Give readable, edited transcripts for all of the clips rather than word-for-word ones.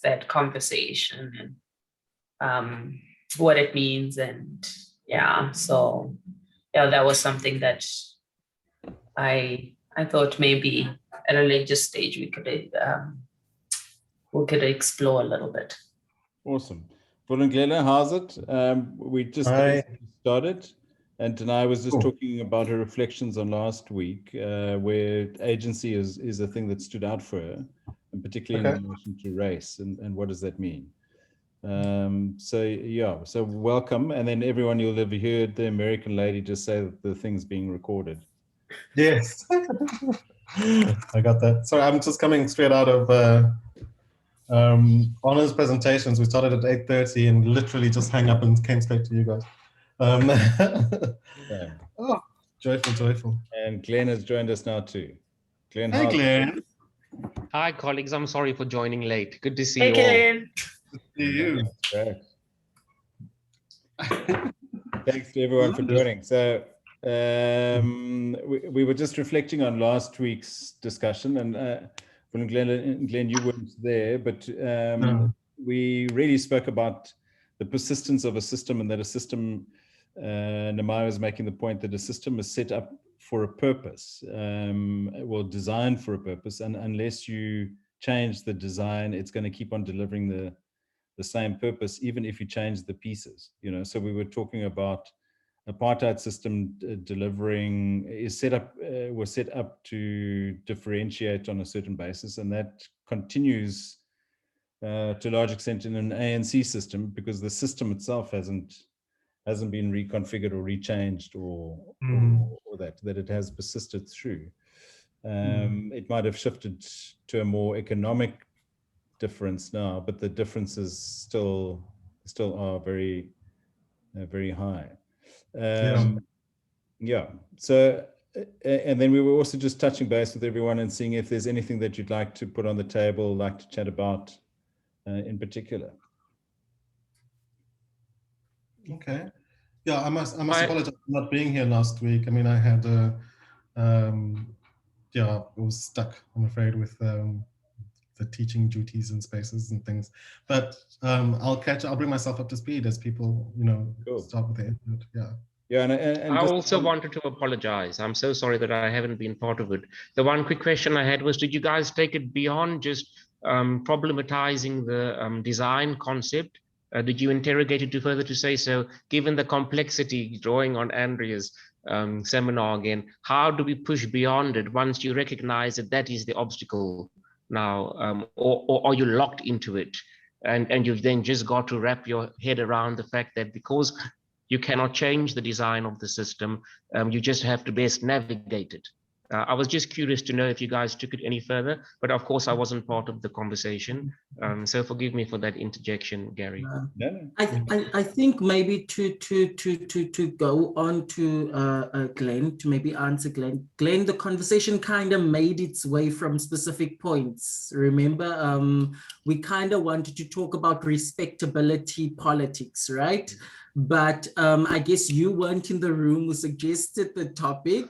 that conversation and what it means. And so that was something that I thought maybe at a later stage we could explore a little bit. Awesome. Vulindlela, how's it? We just started, and Danai was just talking about her reflections on last week, where agency is a thing that stood out for her, and particularly in relation to race, and what does that mean? So welcome, and then everyone, you'll have heard the American lady just say that the thing's being recorded. Yes. I got that. Sorry, I'm just coming straight out of honors presentations. We started at 8:30 and literally just hung up and came straight to you guys. Oh, joyful. And Glenn has joined us now too. Glenn, hey, Glenn. Hi, colleagues. I'm sorry for joining late. Good to see you all. Glenn. Good to see you. Thanks to everyone for joining. So we were just reflecting on last week's discussion, and Glenn, you weren't there, but we really spoke about the persistence of a system, and that a system, Nehemiah was making the point that a system is set up for a purpose, designed for a purpose, and unless you change the design, it's going to keep on delivering the same purpose, even if you change the pieces. So we were talking about apartheid system was set up to differentiate on a certain basis, and that continues to a large extent in an ANC system, because the system itself hasn't been reconfigured or rechanged or that it has persisted through. It might have shifted to a more economic difference now, but the differences still are very, very high. So, and then we were also just touching base with everyone and seeing if there's anything that you'd like to put on the table, like to chat about in particular. Okay. Yeah, I must apologize for not being here last week. I mean, I had I was stuck, I'm afraid, with the teaching duties and spaces and things. But I'll bring myself up to speed as people, start with the input. Yeah, and I also wanted to apologize. I'm so sorry that I haven't been part of it. The one quick question I had was, did you guys take it beyond just problematizing the design concept? Did you interrogate it further to say, so given the complexity, drawing on Andrea's seminar again, how do we push beyond it once you recognize that is the obstacle now, or are you locked into it? And you've then just got to wrap your head around the fact that because you cannot change the design of the system, you just have to best navigate it. I was just curious to know if you guys took it any further, but of course I wasn't part of the conversation. So forgive me for that interjection, Gary. I think maybe to go on to Glenn, to maybe answer Glenn. Glenn, the conversation kind of made its way from specific points. Remember, we kind of wanted to talk about respectability politics, right? But I guess you weren't in the room who suggested the topic.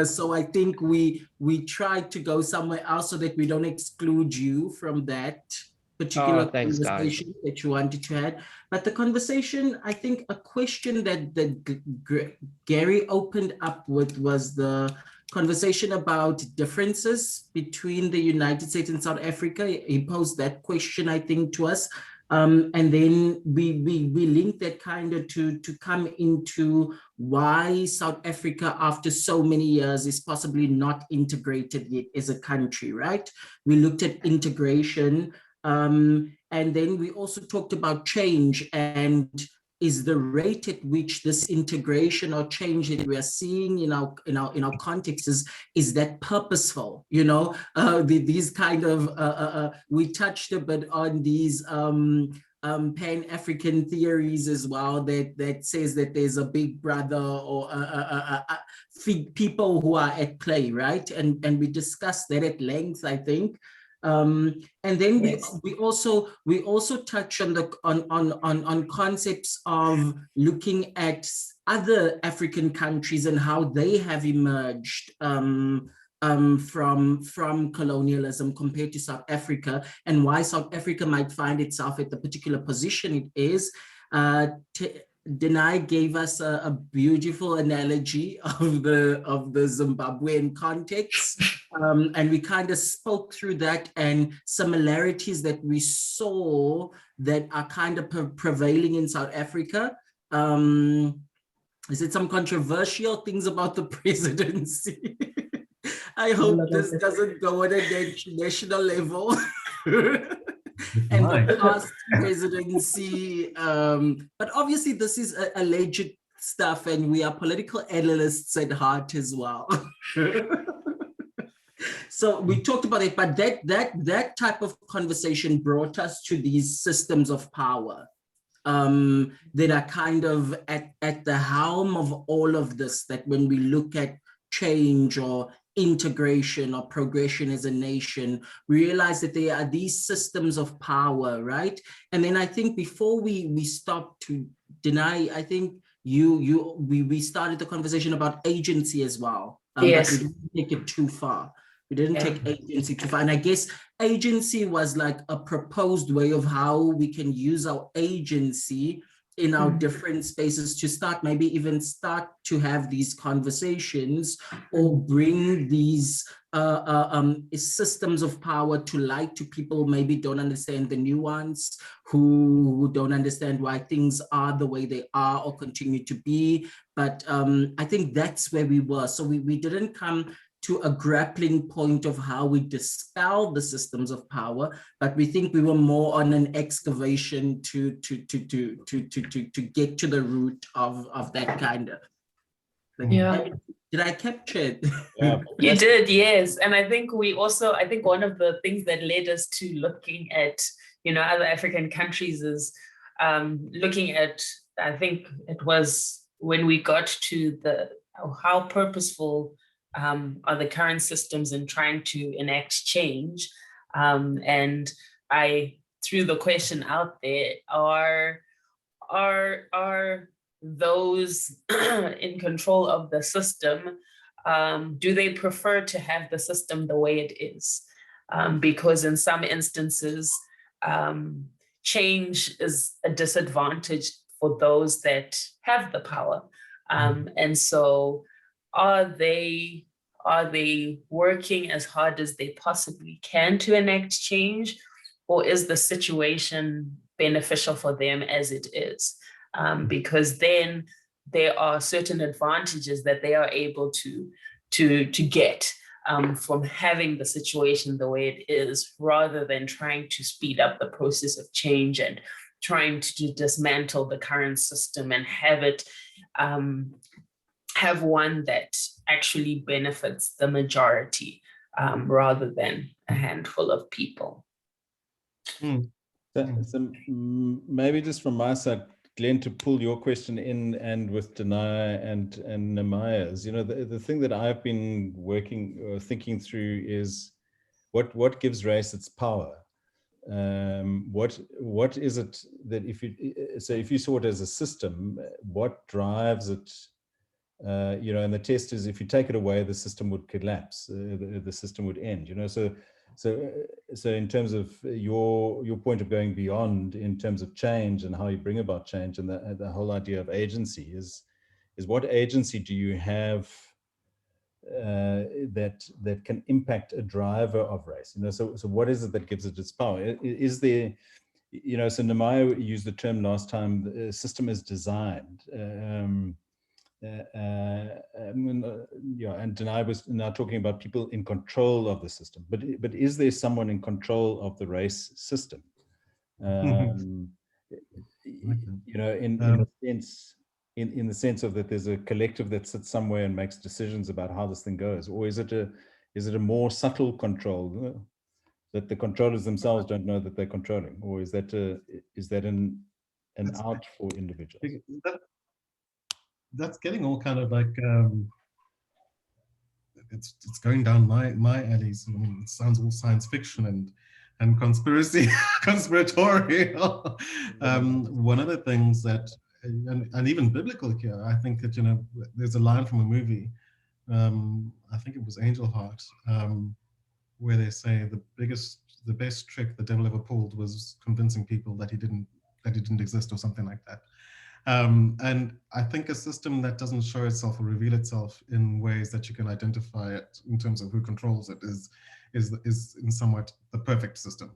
So I think we tried to go somewhere else so that we don't exclude you from that particular conversation that you wanted to have. But the conversation, I think a question that Gary opened up with was the conversation about differences between the United States and South Africa. He posed that question, I think, to us. And then we linked that kind of to come into why South Africa, after so many years, is possibly not integrated yet as a country, right? We looked at integration, and then we also talked about change, and is the rate at which this integration or change that we are seeing in our contexts is that purposeful? These kind of we touched a bit on these Pan-African theories as well, that says that there's a big brother or people who are at play, right? And we discussed that at length, I think. And then we also touch on concepts of looking at other African countries and how they have emerged from colonialism compared to South Africa, and why South Africa might find itself at the particular position it is. Danai gave us a beautiful analogy of the Zimbabwean context, and we kind of spoke through that and similarities that we saw that are kind of prevailing in South Africa. Is it some controversial things about the presidency? I hope this doesn't go on a national level. And the past presidency, but obviously this is alleged stuff, and we are political analysts at heart as well. So we talked about it, but that type of conversation brought us to these systems of power that are kind of at the helm of all of this, that when we look at change or integration or progression as a nation, we realize that there are these systems of power, right? And then I think before we stop to Danai, I think we started the conversation about agency as well. Yes. But we didn't take it too far. We didn't take agency too far. And I guess agency was like a proposed way of how we can use our agency in our different spaces to start, maybe even start to have these conversations or bring these systems of power to light to people who maybe don't understand the nuance, who don't understand why things are the way they are or continue to be. But I think that's where we were. So we didn't come to a grappling point of how we dispel the systems of power, but we think we were more on an excavation to get to the root of that kind of thing. Yeah. Did I capture it? Yeah. You did, yes. And I think I think one of the things that led us to looking at, other African countries is looking at, I think it was when we got to how purposeful are the current systems in trying to enact change. And I threw the question out there, are those in control of the system, do they prefer to have the system the way it is? Because in some instances, change is a disadvantage for those that have the power. And so are they working as hard as they possibly can to enact change, or is the situation beneficial for them as it is? Because then there are certain advantages that they are able to get from having the situation the way it is, rather than trying to speed up the process of change and trying to dismantle the current system and have it have one that actually benefits the majority rather than a handful of people. So maybe just from my side, Glenn, to pull your question in, and with Danai and Nehemiah's, the thing that I've been thinking through is what gives race its power. What is it that if you saw it as a system, what drives it? And the test is, if you take it away, the system would collapse, the system would end. So in terms of your point of going beyond, in terms of change and how you bring about change, and the whole idea of agency is what agency do you have that can impact a driver of race? So what is it that gives it its power? Is there, so Nehemiah used the term last time, the system is designed. And Danai was now talking about people in control of the system, but is there someone in control of the race system? In the sense of that there's a collective that sits somewhere and makes decisions about how this thing goes, or is it a more subtle control that the controllers themselves don't know that they're controlling, or is that an out for individuals? That's getting all kind of like it's going down my alleys. I mean, it sounds all science fiction and conspiratorial. One of the things that and even biblical here, I think that there's a line from a movie I think it was Angel Heart, where they say the best trick the devil ever pulled was convincing people that he didn't exist or something like that. And I think a system that doesn't show itself or reveal itself in ways that you can identify it in terms of who controls it is in somewhat the perfect system.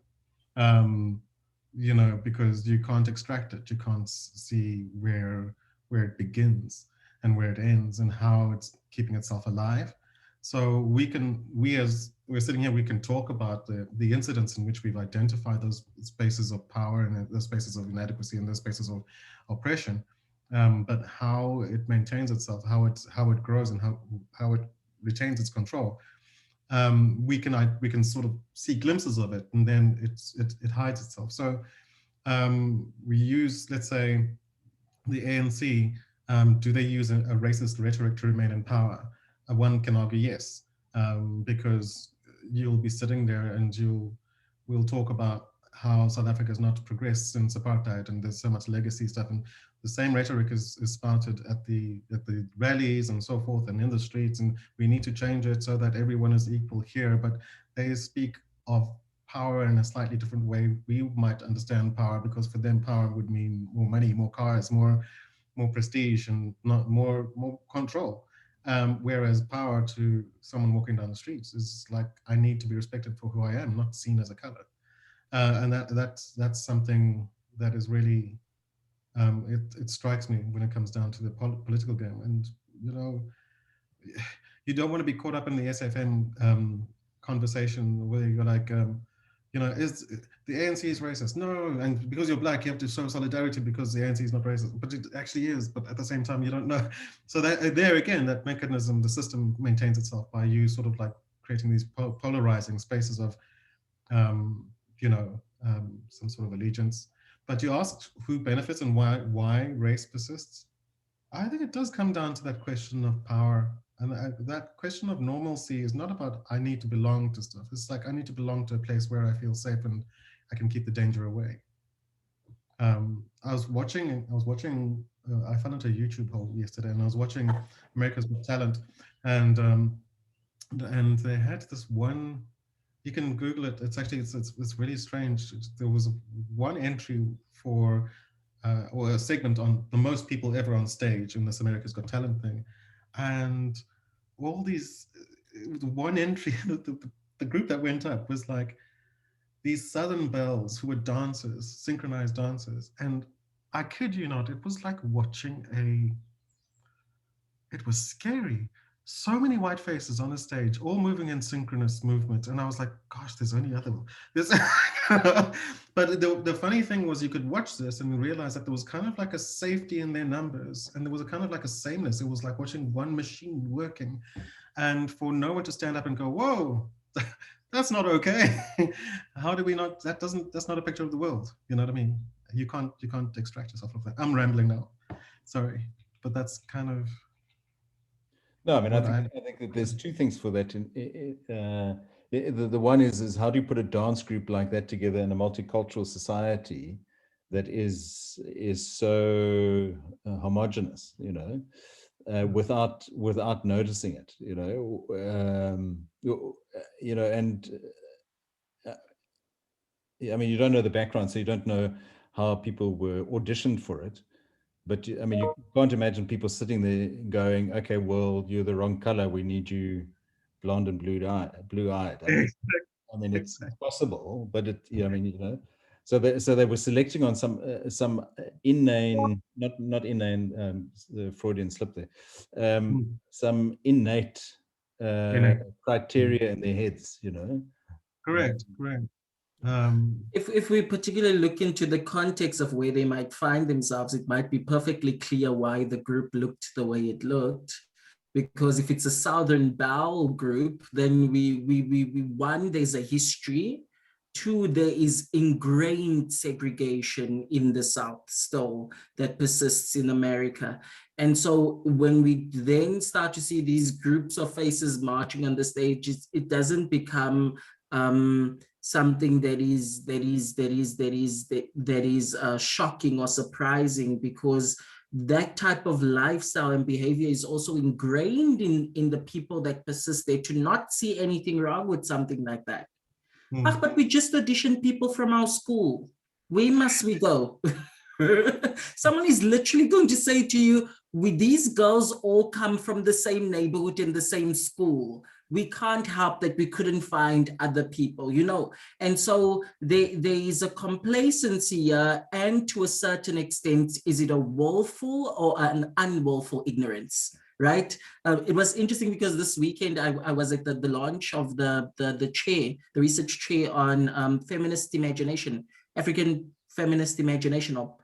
You know, because you can't extract it, you can't see where it begins and where it ends and how it's keeping itself alive. So we're sitting here, we can talk about the incidents in which we've identified those spaces of power and those spaces of inadequacy and those spaces of oppression, but how it maintains itself, how it grows, and how it retains its control. We can sort of see glimpses of it, and then it hides itself. So we use, let's say, the ANC. Do they use a racist rhetoric to remain in power? One can argue yes, because you'll be sitting there and we'll talk about how South Africa has not progressed since apartheid, and there's so much legacy stuff, and the same rhetoric is spouted at the rallies and so forth and in the streets, and we need to change it so that everyone is equal here. But they speak of power in a slightly different way. We might understand power because for them power would mean more money, more cars, more prestige, and not more control. Whereas power to someone walking down the streets is like, I need to be respected for who I am, not seen as a color. And that's something that is really, it strikes me when it comes down to the political game. And, you know, you don't want to be caught up in the SFM conversation where you're like, you know, is the ANC is racist? No, and because you're black, you have to show solidarity because the ANC is not racist, but it actually is. But at the same time, you don't know. So that there again, that mechanism, the system maintains itself by you sort of like creating these polarizing spaces of, you know, some sort of allegiance. But you asked who benefits and why race persists. I think it does come down to that question of power. And that question of normalcy is not about I need to belong to stuff. It's like I need to belong to a place where I feel safe and I can keep the danger away. I was watching. I found out a YouTube hole yesterday, and I was watching America's Got Talent, and they had this one. You can Google it. It's actually it's really strange. There was one entry for or a segment on the most people ever on stage in this America's Got Talent thing, and all these, one entry, the group that went up was like these Southern belles who were dancers, synchronized dancers. And I kid you not, it was like watching it was scary. So many white faces on a stage, all moving in synchronous movement. And I was like, gosh, there's only other one. But the funny thing was you could watch this and realize that there was kind of like a safety in their numbers. And there was a kind of like a sameness. It was like watching one machine working. And for no one to stand up and go, whoa, that's not okay. How do we not, that's not a picture of the world. You know what I mean? You can't extract yourself from that. I'm rambling now, sorry. But that's kind of, no, I mean, I think that there's two things for that. The one is how do you put a dance group like that together in a multicultural society that is so homogenous, you know, without noticing it, you know, and I mean, you don't know the background, so you don't know how people were auditioned for it. But I mean, you can't imagine people sitting there going, okay, well, you're the wrong color. We need you blonde and blue-eyed. I mean, it's possible, but it, I mean, you know, so they were selecting on some inane, not inane, the Freudian slip there, some innate criteria in their heads, you know. Correct. If we particularly look into the context of where they might find themselves, it might be perfectly clear why the group looked the way it looked. Because if it's a Southern Belle group, then we one, there's a history. Two, there is ingrained segregation in the South still that persists in America. And so when we then start to see these groups of faces marching on the stage, it doesn't become something that is shocking or surprising, because that type of lifestyle and behavior is also ingrained in the people that persist there, to not see anything wrong with something like that. But we just auditioned people from our school. Where must we go? Someone is literally going to say to you, these girls all come from the same neighborhood in the same school. We can't help that we couldn't find other people, you know. And so there is a complacency here, and to a certain extent, is it a willful or an unwillful ignorance? Right. It was interesting because this weekend I was at the launch of the chair, the research chair on feminist imagination, African feminist imagination, or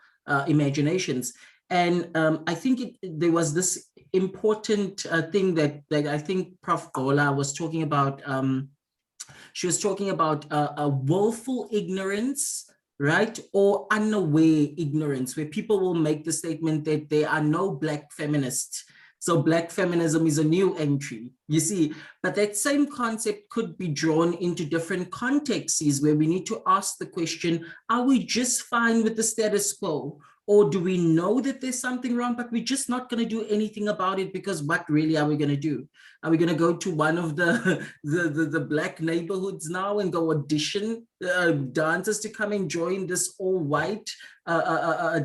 imaginations. And I think there was this important thing that I think Prof Gola was talking about. She was talking about a willful ignorance, right? Or unaware ignorance, where people will make the statement that there are no Black feminists. So Black feminism is a new entry, you see. But that same concept could be drawn into different contexts where we need to ask the question, are we just fine with the status quo? Or do we know that there's something wrong, but we're just not going to do anything about it, because what really are we going to do? Are we going to go to one of the Black neighborhoods now and go audition dancers to come and join this all-white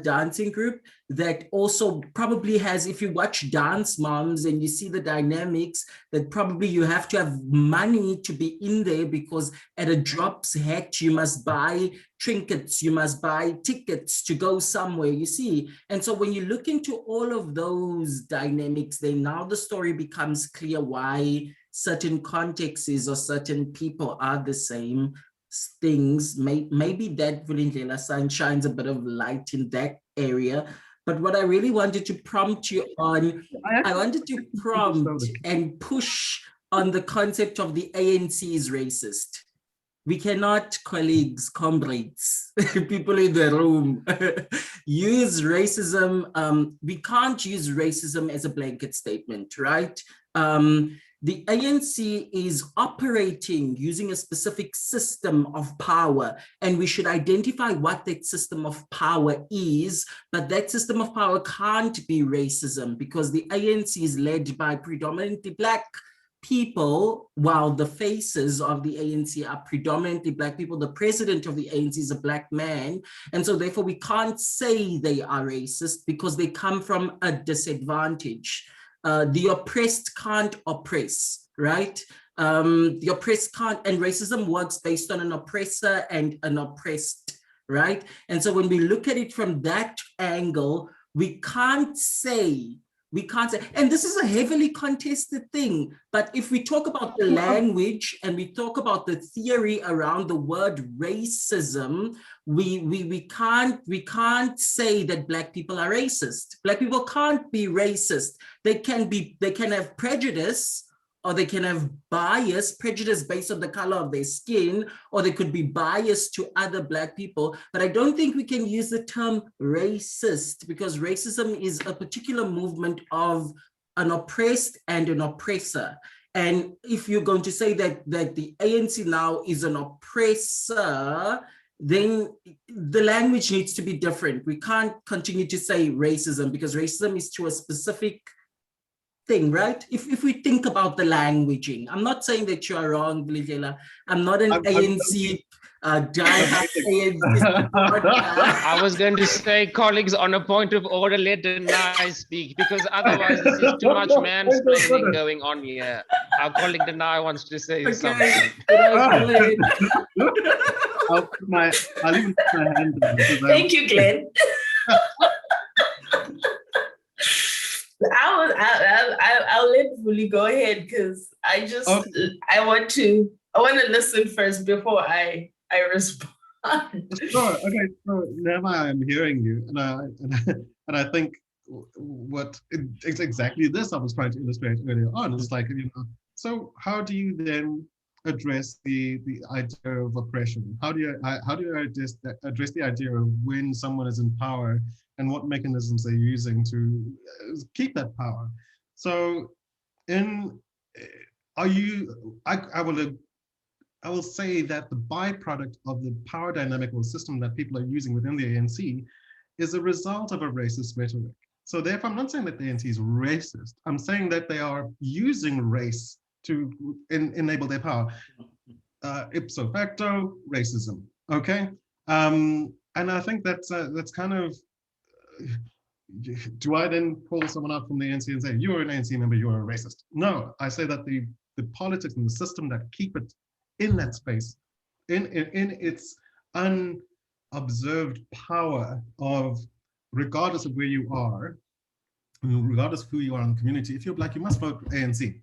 dancing group that also probably has, if you watch Dance Moms and you see the dynamics, that probably you have to have money to be in there, because at a drop's hat, you must buy trinkets, you must buy tickets to go somewhere, you see. And so when you look into all of those dynamics, then now the story becomes clear why certain contexts or certain people are the same things. Maybe that Vulindlela sign shines a bit of light in that area. But what I really wanted to prompt you on, I wanted to prompt and push on the concept of the ANC is racist. We cannot, colleagues, comrades, people in the room, use racism. We can't use racism as a blanket statement, right? The ANC is operating using a specific system of power, and we should identify what that system of power is, but that system of power can't be racism, because the ANC is led by predominantly Black people, while the faces of the ANC are predominantly Black people. The president of the ANC is a Black man. And so therefore we can't say they are racist, because they come from a disadvantage. The oppressed can't oppress, right? The oppressed can't, and racism works based on an oppressor and an oppressed, right? And so when we look at it from that angle, we can't say, and this is a heavily contested thing, but if we talk about the language and we talk about the theory around the word racism, we can't say that Black people are racist. Black people can't be racist. They can have prejudice, or they can have prejudice based on the color of their skin, or they could be biased to other Black people. But I don't think we can use the term racist, because racism is a particular movement of an oppressed and an oppressor. And if you're going to say that the ANC now is an oppressor, then the language needs to be different. We can't continue to say racism, because racism is to a specific thing, right? If we think about the languaging, I'm not saying that you are wrong, Vulindlela. I'm not an ANC I was going to say, colleagues, on a point of order, let Danai speak, because otherwise this is too much mansplaining going on here. Our colleague Danai wants to say something. I'll even put my hand down. Thank you, Glenn. I'll let Vuli go ahead, because I want to listen first before I respond. Sure. Okay. So Nehemiah, I'm hearing you, and I think it's exactly this I was trying to illustrate earlier on. It's like, so how do you then address the idea of oppression? How do you address the idea of when someone is in power, and what mechanisms they're using to keep that power? So, I will say that the byproduct of the power dynamic or system that people are using within the ANC is a result of a racist rhetoric. So therefore, I'm not saying that the ANC is racist. I'm saying that they are using race to enable their power. Ipso facto racism. Okay, and I think that's kind of. Do I then call someone up from the ANC and say, you're an ANC member, you're a racist? No, I say that the politics and the system that keep it in that space, in its unobserved power of, regardless of where you are, regardless of who you are in the community, if you're Black, you must vote ANC.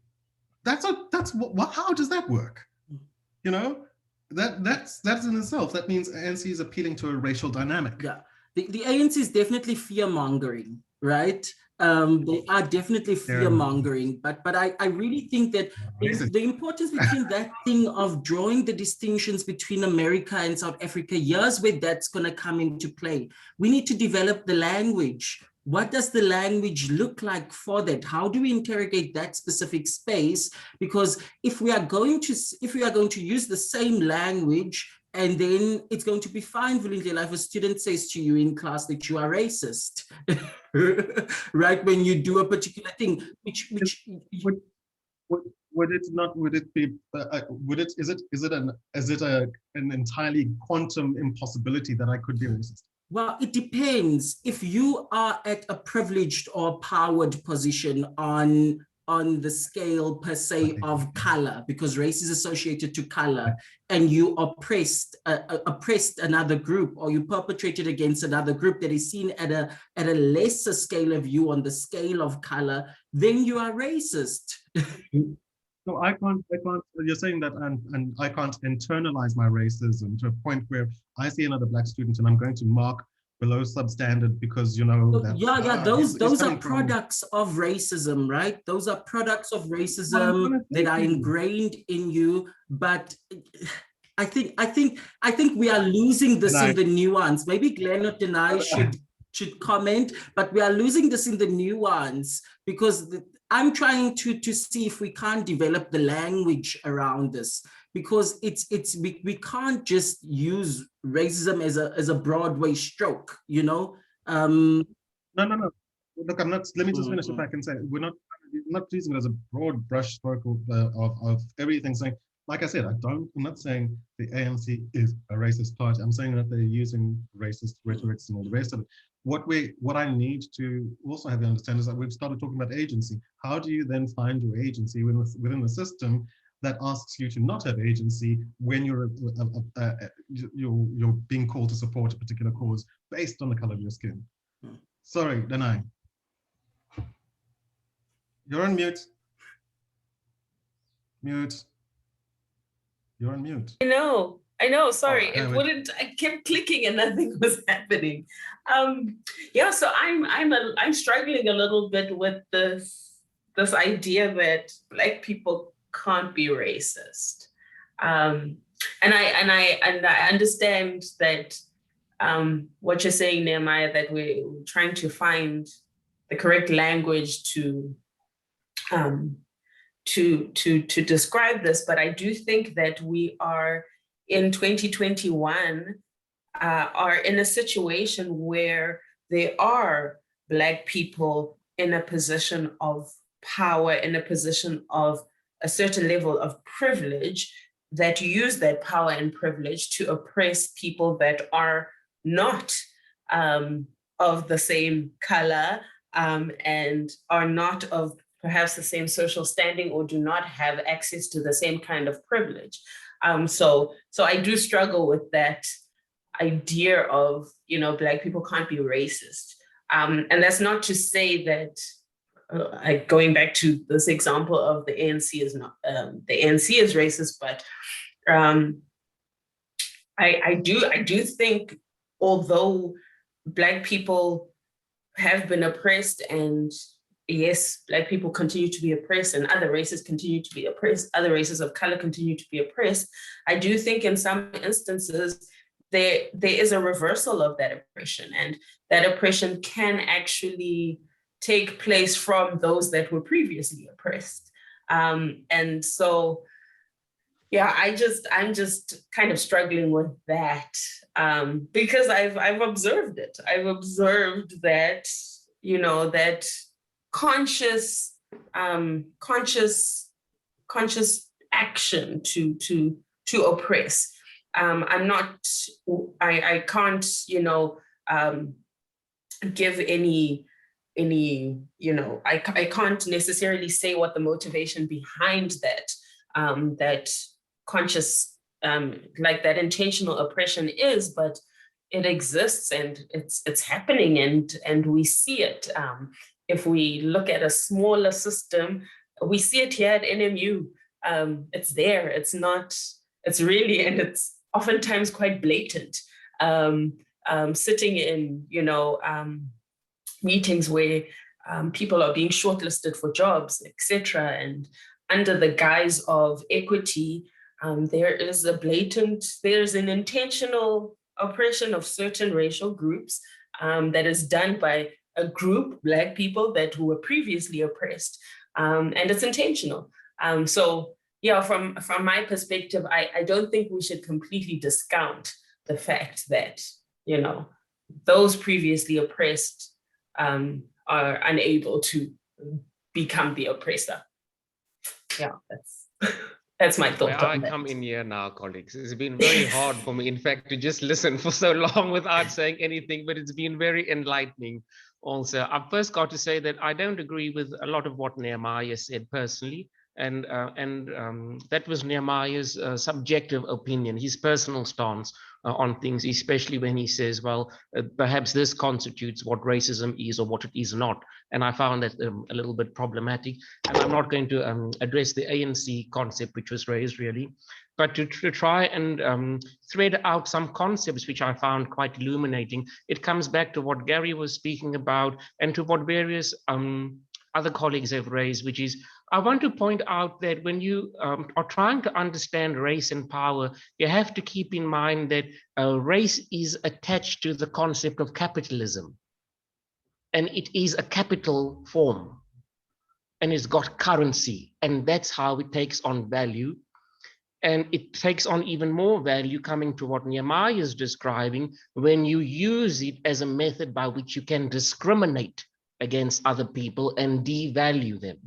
How does that work? You know, that's in itself. That means ANC is appealing to a racial dynamic. Yeah. The ANC is definitely fear-mongering, right? They are definitely fear-mongering, but I really think that the importance between that thing of drawing the distinctions between America and South Africa, here's where that's going to come into play. We need to develop the language. What does the language look like for that? How do we interrogate that specific space? Because if we are going to use the same language, and then it's going to be fine, Vulindlela, if a student says to you in class that you are racist, right? When you do a particular thing, is it an entirely quantum impossibility that I could be racist? Well, it depends. If you are at a privileged or powered position on the scale per se of color, because race is associated to color, and you oppressed another group, or you perpetrated against another group that is seen at a lesser scale of you on the scale of color, then you are racist. So I can't, you're saying that, and I can't internalize my racism to a point where I see another Black student and I'm going to mark below substandard because, you know, that, those are products of racism, right? Those are products of racism that are ingrained in you. But I think we are losing this in the nuance. Maybe Glenn or Danai should comment, but we are losing this in the nuance, because I'm trying to see if we can't develop the language around this, because we can't just use racism as a Broadway stroke, you know. No. Look, I'm not. Let me just finish if I can say we're not using it as a broad brush stroke of everything. Saying, like I said, I'm not saying the ANC is a racist party. I'm saying that they're using racist rhetorics and all the rest of it. What I need to also have you understand is that we've started talking about agency. How do you then find your agency within the system that asks you to not have agency when you're being called to support a particular cause based on the color of your skin? Sorry, Danai. You're on mute. Mute. You're on mute. I know, sorry. I kept clicking and nothing was happening. So I'm struggling a little bit with this idea that Black people can't be racist. And I understand that what you're saying, Nehemiah, that we're trying to find the correct language to describe this, but I do think that we are in 2021 are in a situation where there are Black people in a position of power, in a position of a certain level of privilege, that use that power and privilege to oppress people that are not of the same color and are not of perhaps the same social standing, or do not have access to the same kind of privilege. So I do struggle with that idea of, Black people can't be racist. And that's not to say that, going back to this example of the ANC is not, the ANC is racist, but I do think, although Black people have been oppressed, and yes, Black people continue to be oppressed, and other races continue to be oppressed, other races of color continue to be oppressed, I do think in some instances there is a reversal of that oppression, and that oppression can actually take place from those that were previously oppressed. And so, yeah, I'm just kind of struggling with that because I've observed it. I've observed that you know, that conscious action to oppress. I can't, you know, give any, you know, I can't necessarily say what the motivation behind that, that conscious, like that intentional oppression is, but it exists and it's happening and we see it. If we look at a smaller system, we see it here at NMU. It's there, it's not, it's really, and it's oftentimes quite blatant. Sitting in, you know, meetings where people are being shortlisted for jobs, etc. And under the guise of equity, there's an intentional oppression of certain racial groups that is done by a group, Black people, who were previously oppressed, and it's intentional. So yeah, from my perspective, I don't think we should completely discount the fact that, you know, those previously oppressed are unable to become the oppressor. Yeah, that's my thought. Where I come in here now, colleagues, it's been very hard for me, in fact, to just listen for so long without saying anything, but it's been very enlightening also. I've first got to say that I don't agree with a lot of what Nehemiah said personally. And that was Nehemiah's subjective opinion, his personal stance on things, especially when he says, well, perhaps this constitutes what racism is or what it is not. And I found that a little bit problematic. And I'm not going to address the ANC concept, which was raised really, but to try and thread out some concepts which I found quite illuminating. It comes back to what Gary was speaking about and to what various other colleagues have raised, which is, I want to point out that when you are trying to understand race and power, you have to keep in mind that race is attached to the concept of capitalism. And it is a capital form. And it's got currency. And that's how it takes on value. And it takes on even more value, coming to what Nehemiah is describing, when you use it as a method by which you can discriminate against other people and devalue them.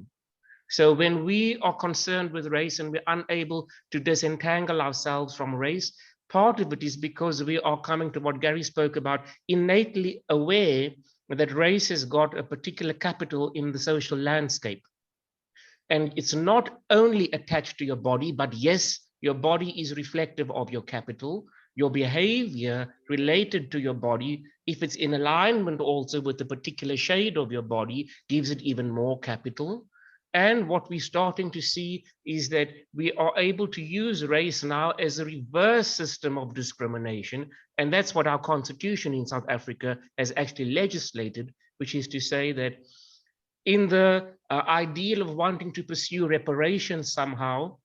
So when we are concerned with race and we're unable to disentangle ourselves from race, part of it is because we are coming to what Gary spoke about, innately aware that race has got a particular capital in the social landscape. And it's not only attached to your body, but yes, your body is reflective of your capital. Your behavior related to your body, if it's in alignment also with the particular shade of your body, gives it even more capital. And what we're starting to see is that we are able to use race now as a reverse system of discrimination. And that's what our constitution in South Africa has actually legislated, which is to say that in the ideal of wanting to pursue reparations somehow,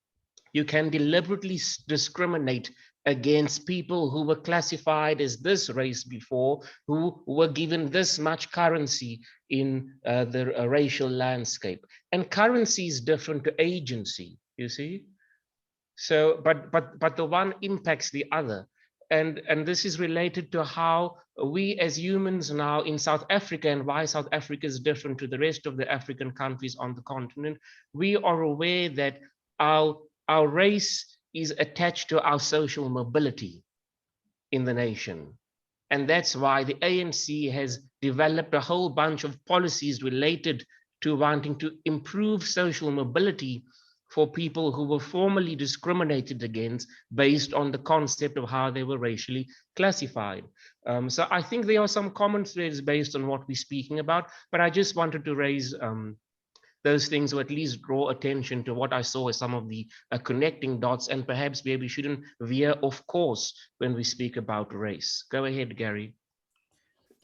you can deliberately discriminate against people who were classified as this race before, who were given this much currency in the racial landscape. And currency is different to agency, you see? So, but the one impacts the other. And this is related to how we as humans now in South Africa, and why South Africa is different to the rest of the African countries on the continent. We are aware that our race is attached to our social mobility in the nation. And that's why the ANC has developed a whole bunch of policies related to wanting to improve social mobility for people who were formerly discriminated against based on the concept of how they were racially classified. So I think there are some common threads based on what we're speaking about, but I just wanted to raise those things, or at least draw attention to what I saw as some of the connecting dots, and perhaps where we shouldn't veer off course when we speak about race. Go ahead, Gary.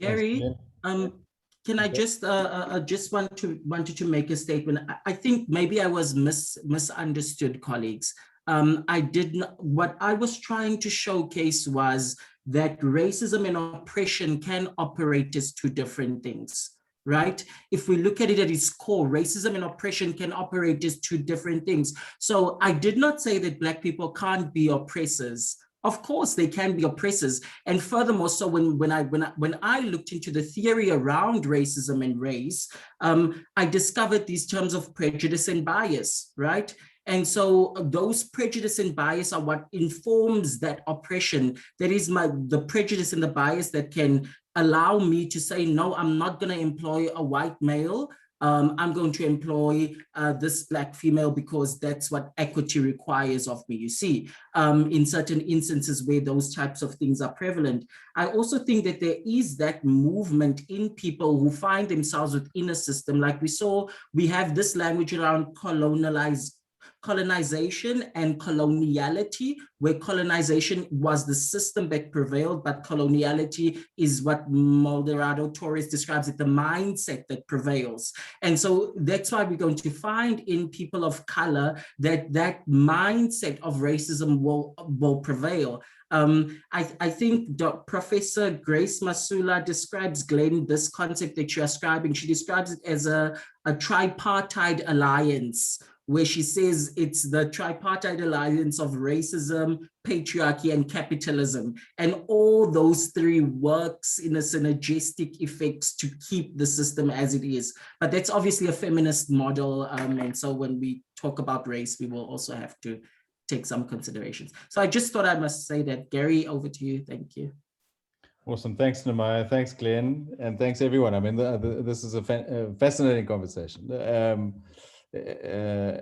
Gary, can I just wanted to make a statement. I think maybe I was misunderstood, colleagues. What I was trying to showcase was that racism and oppression can operate as two different things. Right? If we look at it at its core, racism and oppression can operate as two different things. So I did not say that Black people can't be oppressors of course, they can be oppressors. And furthermore, so when I looked into the theory around racism and race, I discovered these terms of prejudice and bias, right? And so those prejudice and bias are what informs that oppression. That is the prejudice and the bias that can allow me to say, no, I'm not going to employ a white male. I'm going to employ this Black female because that's what equity requires of me, you see, in certain instances where those types of things are prevalent. I also think that there is that movement in people who find themselves within a system. Like we saw, we have this language around colonization and coloniality, where colonization was the system that prevailed, but coloniality is what Maldonado Torres describes it, the mindset that prevails. And so that's why we're going to find in people of color that that mindset of racism will prevail. I think Professor Grace Masula describes, Glenn, this concept that you're ascribing. She describes it as a tripartite alliance, where she says it's the tripartite alliance of racism, patriarchy, and capitalism. And all those three works in a synergistic effect to keep the system as it is. But that's obviously a feminist model. And so when we talk about race, we will also have to take some considerations. So I just thought I must say that. Gary, over to you. Thank you. Awesome. Thanks, Nehemiah. Thanks, Glenn. And thanks, everyone. I mean, this is a fascinating conversation. So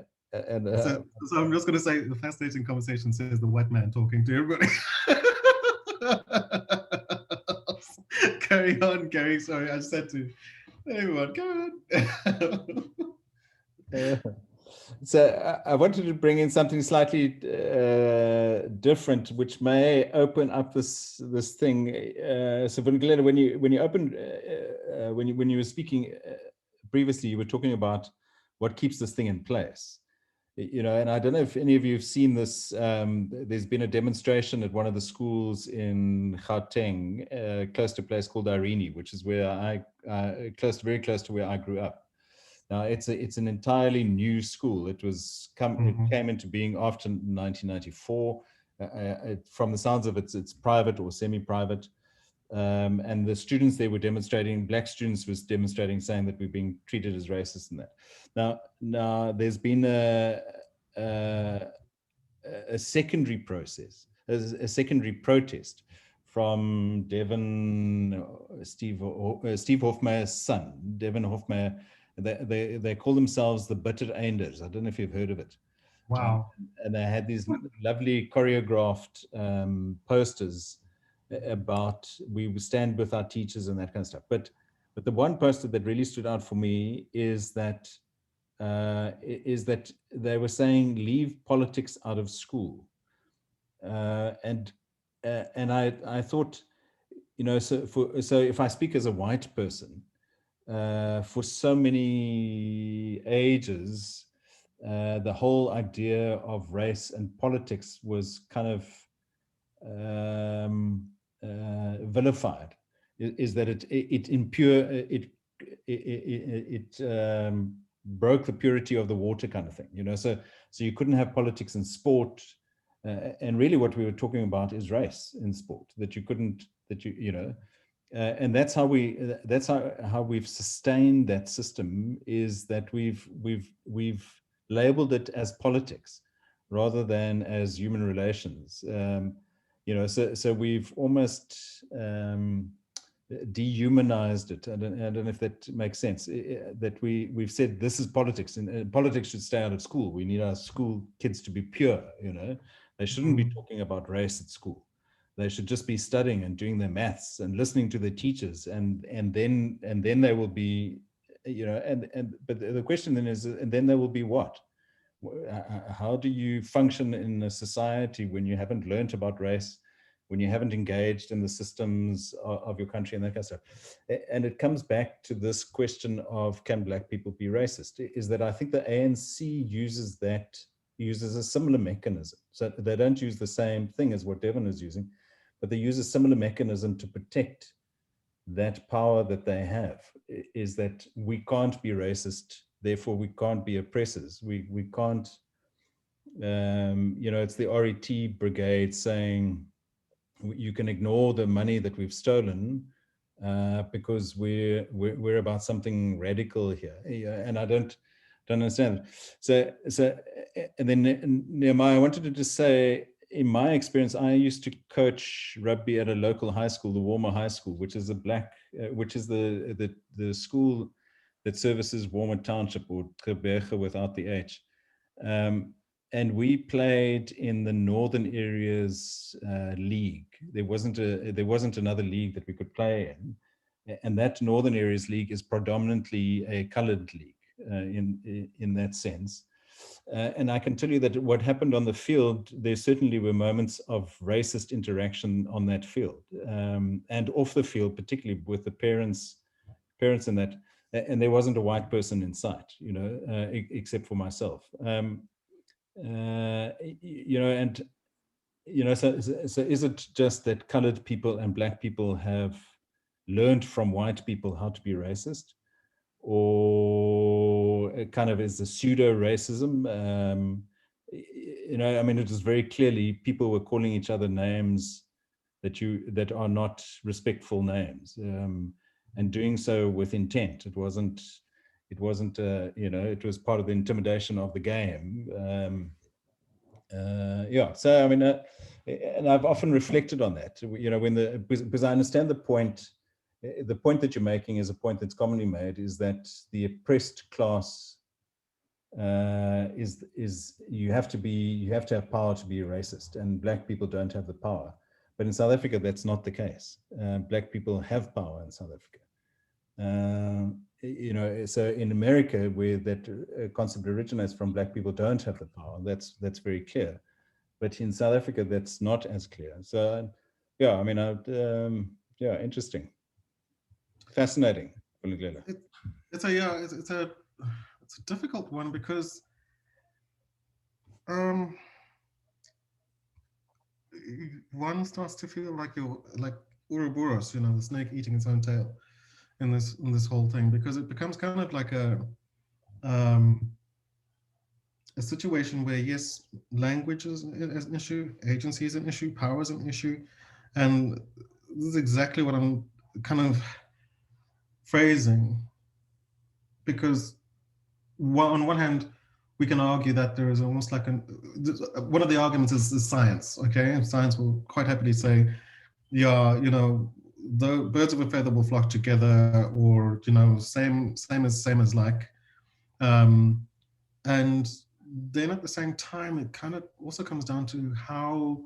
I'm just going to say the fascinating conversation says the white man talking to everybody. Carry on, Gary. Sorry, I just had to. Everyone, go on. So I wanted to bring in something slightly different, which may open up this thing. So, Vulindlela, when you were speaking previously, you were talking about what keeps this thing in place. You know, and I don't know if any of you have seen this. There's been a demonstration at one of the schools in Gauteng, close to a place called Irene, which is where very close to where I grew up. Now, it's an entirely new school. It came into being after 1994. From the sounds of it, it's private or semi-private. And the students there were demonstrating, Black students was demonstrating, saying that we're being treated as racist and that. Now there's been a secondary process, a secondary protest from Devin, Steve Hofmeier's son, Devin Hofmeier. They call themselves the Bitter Einders. I don't know if you've heard of it. Wow. And they had these lovely choreographed posters about we stand with our teachers and that kind of stuff. But the one poster that really stood out for me is that they were saying leave politics out of school, and I thought, you know, so if I speak as a white person, for so many ages, the whole idea of race and politics was kind of vilified. Is that it broke the purity of the water, kind of thing, you know. So you couldn't have politics in sport, and really what we were talking about is race in sport. That you couldn't, and that's how we've sustained that system, is that we've labeled it as politics rather than as human relations. You know, so we've almost dehumanized it. I don't know if that makes sense. That we've said this is politics, and politics should stay out of school. We need our school kids to be pure. You know, they shouldn't be talking about race at school. They should just be studying and doing their maths and listening to their teachers, and then they will be, you know. But the question then is, and then they will be what? How do you function in a society when you haven't learned about race, when you haven't engaged in the systems of your country and that kind of stuff? And it comes back to this question of, can Black people be racist? Is that I think the ANC uses a similar mechanism. So they don't use the same thing as what Devin is using, but they use a similar mechanism to protect that power that they have, is that we can't be racist, therefore we can't be oppressors. We can't, you know, it's the RET brigade saying, you can ignore the money that we've stolen because we're about something radical here. And I don't understand. So and then Nehemiah, I wanted to just say, in my experience, I used to coach rugby at a local high school, the Warmer High School, which is which is the school that services Warmer Township, or Gqeberha without the H. And we played in the Northern Areas League. There wasn't another league that we could play in, and that Northern Areas League is predominantly a coloured league in that sense. And I can tell you that what happened on the field, there certainly were moments of racist interaction on that field, and off the field, particularly with the parents in that. And there wasn't a white person in sight, except for myself. So is it just that colored people and black people have learned from white people how to be racist, or it kind of is a pseudo racism? I mean, it was very clearly people were calling each other names that are not respectful names, and doing so with intent. It wasn't it was part of the intimidation of the game. So I mean, and I've often reflected on that, because I understand the point that you're making is a point that's commonly made, is that the oppressed class is you have to have power to be a racist, and black people don't have the power. But in South Africa, that's not the case. Black people have power in South Africa. So in America, where that concept originates from, black people don't have the power. That's very clear. But in South Africa, that's not as clear. So, yeah, I mean, interesting, fascinating. It's a difficult one, because one starts to feel like you're like Ouroboros, the snake eating its own tail in this whole thing, because it becomes kind of like a situation where, yes, language is an issue, agency is an issue, power is an issue, and this is exactly what I'm kind of phrasing, because on one hand, we can argue that there is almost like one of the arguments is science. Okay, science will quite happily say, yeah, the birds of a feather will flock together, or same as like, and then at the same time, it kind of also comes down to how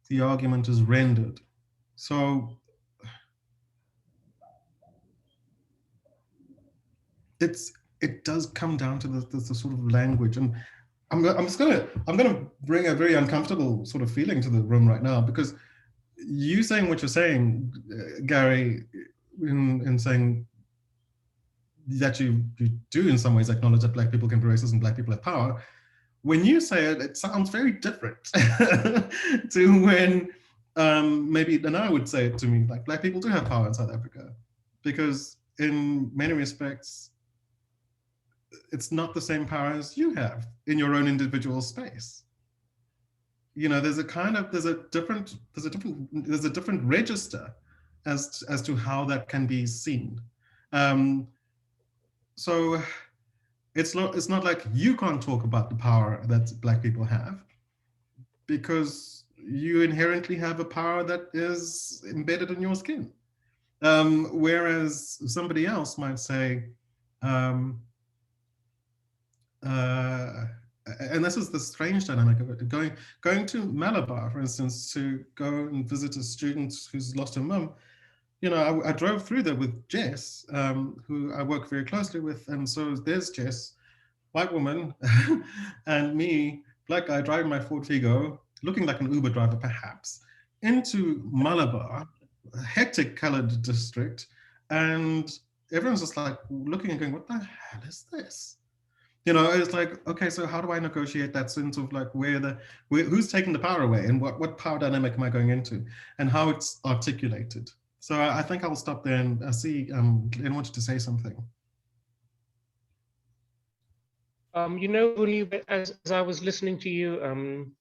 the argument is rendered. So it does come down to the sort of language, and I'm gonna bring a very uncomfortable sort of feeling to the room right now, because you saying what you're saying, Gary, in saying that you do in some ways acknowledge that black people can be racist and black people have power. When you say it, it sounds very different to when maybe Danai would say it to me, like, black people do have power in South Africa, because in many respects, it's not the same power as you have in your own individual space. There's a different register as to how that can be seen. So it's not like you can't talk about the power that black people have, because you inherently have a power that is embedded in your skin. Whereas somebody else might say, and this is the strange dynamic of it, going to Malabar, for instance, to go and visit a student who's lost her mum. I drove through there with Jess, who I work very closely with, and so there's Jess, white woman, and me, black guy, driving my Ford Figo, looking like an Uber driver perhaps, into Malabar, a hectic colored district, and everyone's just like looking and going, what the hell is this? It's like, okay, so how do I negotiate that sense of like who's taking the power away, and what power dynamic am I going into, and how it's articulated? So I think I'll stop there, and I see Glenn wanted to say something. As I was listening to you,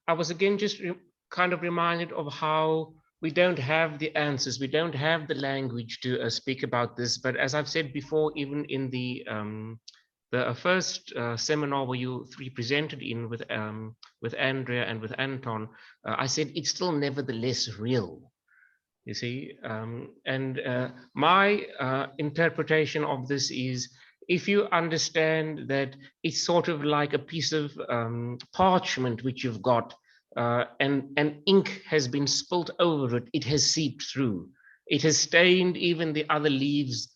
I was again just kind of reminded of how we don't have the answers, we don't have the language to speak about this. But as I've said before, even in the first seminar where you three presented in with Andrea and with Anton, I said it's still nevertheless real. You see, my interpretation of this is, if you understand that it's sort of like a piece of parchment which you've got, and ink has been spilt over it, it has seeped through. It has stained even the other leaves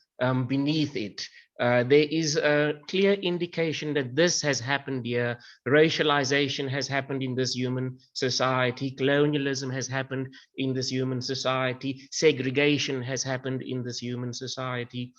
beneath it. There is a clear indication that this has happened here. Racialization has happened in this human society. Colonialism has happened in this human society. Segregation has happened in this human society.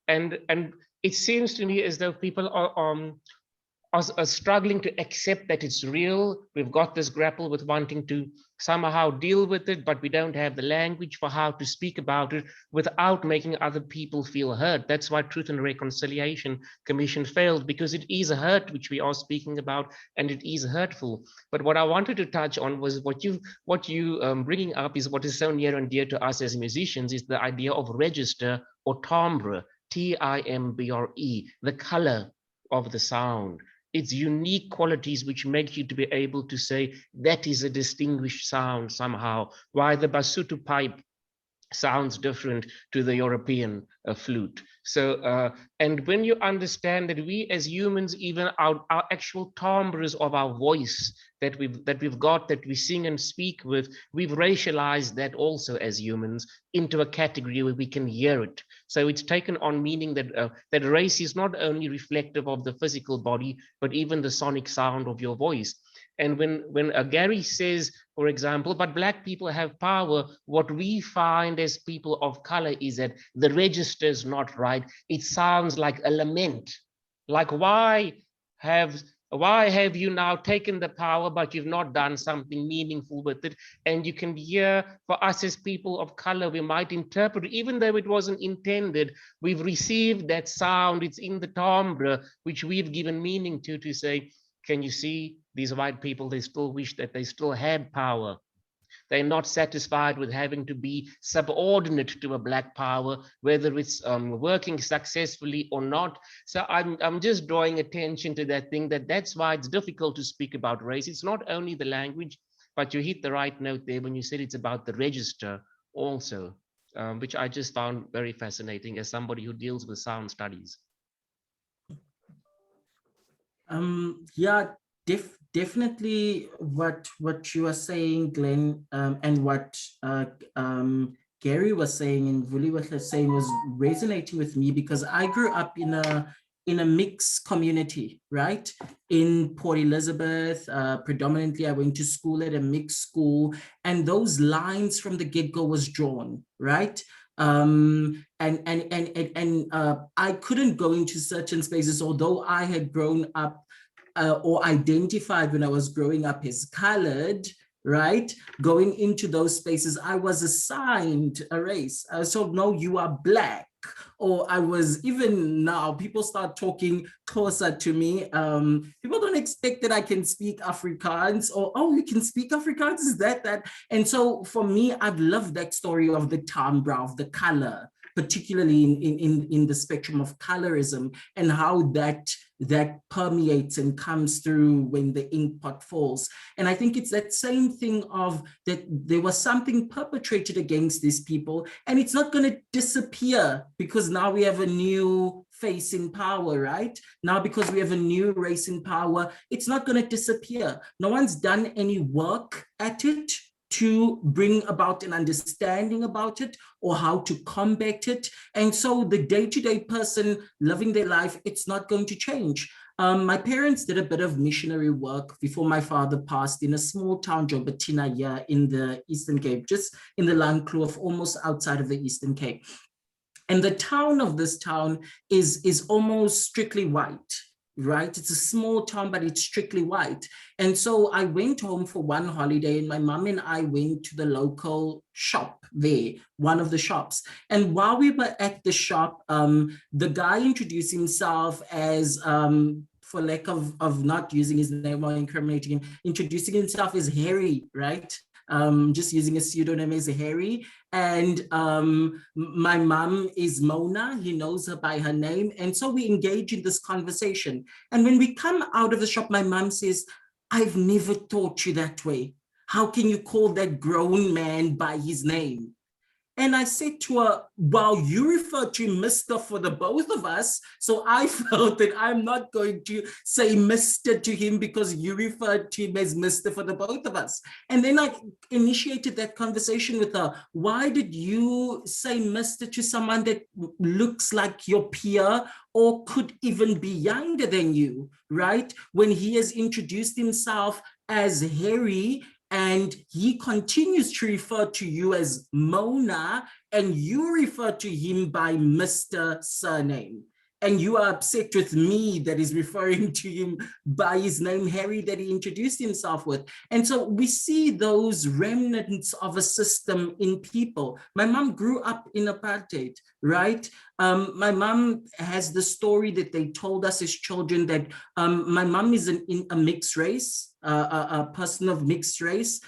And it seems to me as though people are struggling to accept that it's real. We've got this grapple with wanting to somehow deal with it, but we don't have the language for how to speak about it without making other people feel hurt. That's why Truth and Reconciliation Commission failed, because it is a hurt which we are speaking about, and it is hurtful. But what I wanted to touch on was what you bringing up is what is so near and dear to us as musicians, is the idea of register or timbre, T-I-M-B-R-E, the color of the sound. Its unique qualities which make you to be able to say that is a distinguished sound somehow, why the Basotho pipe sounds different to the European flute. So, and when you understand that we as humans, even our actual timbres of our voice that we've got, that we sing and speak with, we've racialized that also as humans into a category where we can hear it. So it's taken on meaning that that race is not only reflective of the physical body, but even the sonic sound of your voice. And when Gary says, for example, but Black people have power, what we find as people of color is that the register is not right. It sounds like a lament. Like, why have you now taken the power, but you've not done something meaningful with it? And you can hear, for us as people of color, we might interpret, even though it wasn't intended, we've received that sound, it's in the timbre, which we've given meaning to say, can you see these white people, they still wish that they still had power. They're not satisfied with having to be subordinate to a Black power, whether it's working successfully or not. So I'm just drawing attention to that thing, that's why it's difficult to speak about race. It's not only the language, but you hit the right note there when you said it's about the register also, which I just found very fascinating as somebody who deals with sound studies. Yeah, definitely what you are saying, Glenn, and what Gary was saying and Vuli was saying was resonating with me, because I grew up in a mixed community, right? In Port Elizabeth, predominantly I went to school at a mixed school, and those lines from the get-go was drawn, right? And I couldn't go into certain spaces, although I had grown up or identified when I was growing up as colored, right? Going into those spaces, I was assigned a race. So no, you are Black. Or I was, even now, people start talking closer to me. People don't expect that I can speak Afrikaans, or, oh, you can speak Afrikaans, is that? And so for me, I've loved that story of the timbre, of the color, particularly in the spectrum of colorism, and how that permeates and comes through when the ink pot falls. And I think it's that same thing of that there was something perpetrated against these people, and it's not going to disappear because now we have a new face in power, right? Now, because we have a new race in power, it's not going to disappear. No one's done any work at it to bring about an understanding about it or how to combat it. And so the day-to-day person living their life, it's not going to change. My parents did a bit of missionary work before my father passed in a small town, Jobatina, here in the Eastern Cape, just in the Landkloof, almost outside of the Eastern Cape. And the town of this town is almost strictly white, right? It's a small town, but it's strictly white. And so I went home for one holiday, and my mom and I went to the local shop there, one of the shops. And while we were at the shop, the guy introduced himself as for lack of not using his name or incriminating him, introducing himself as Harry, right? Just using a pseudonym as Harry. And my mom is Mona, he knows her by her name. And so we engage in this conversation. And when we come out of the shop, my mom says, I've never taught you that way. How can you call that grown man by his name? And I said to her, well, you referred to Mr. for the both of us. So I felt that I'm not going to say Mr. to him because you referred to him as Mr. for the both of us. And then I initiated that conversation with her. Why did you say Mr. to someone that looks like your peer or could even be younger than you, right? When he has introduced himself as Harry, and he continues to refer to you as Mona, and you refer to him by Mr. surname. And you are upset with me that is referring to him by his name, Harry, that he introduced himself with. And so we see those remnants of a system in people. My mom grew up in apartheid, right? My mom has the story that they told us as children that my mom is in a mixed race, a person of mixed race.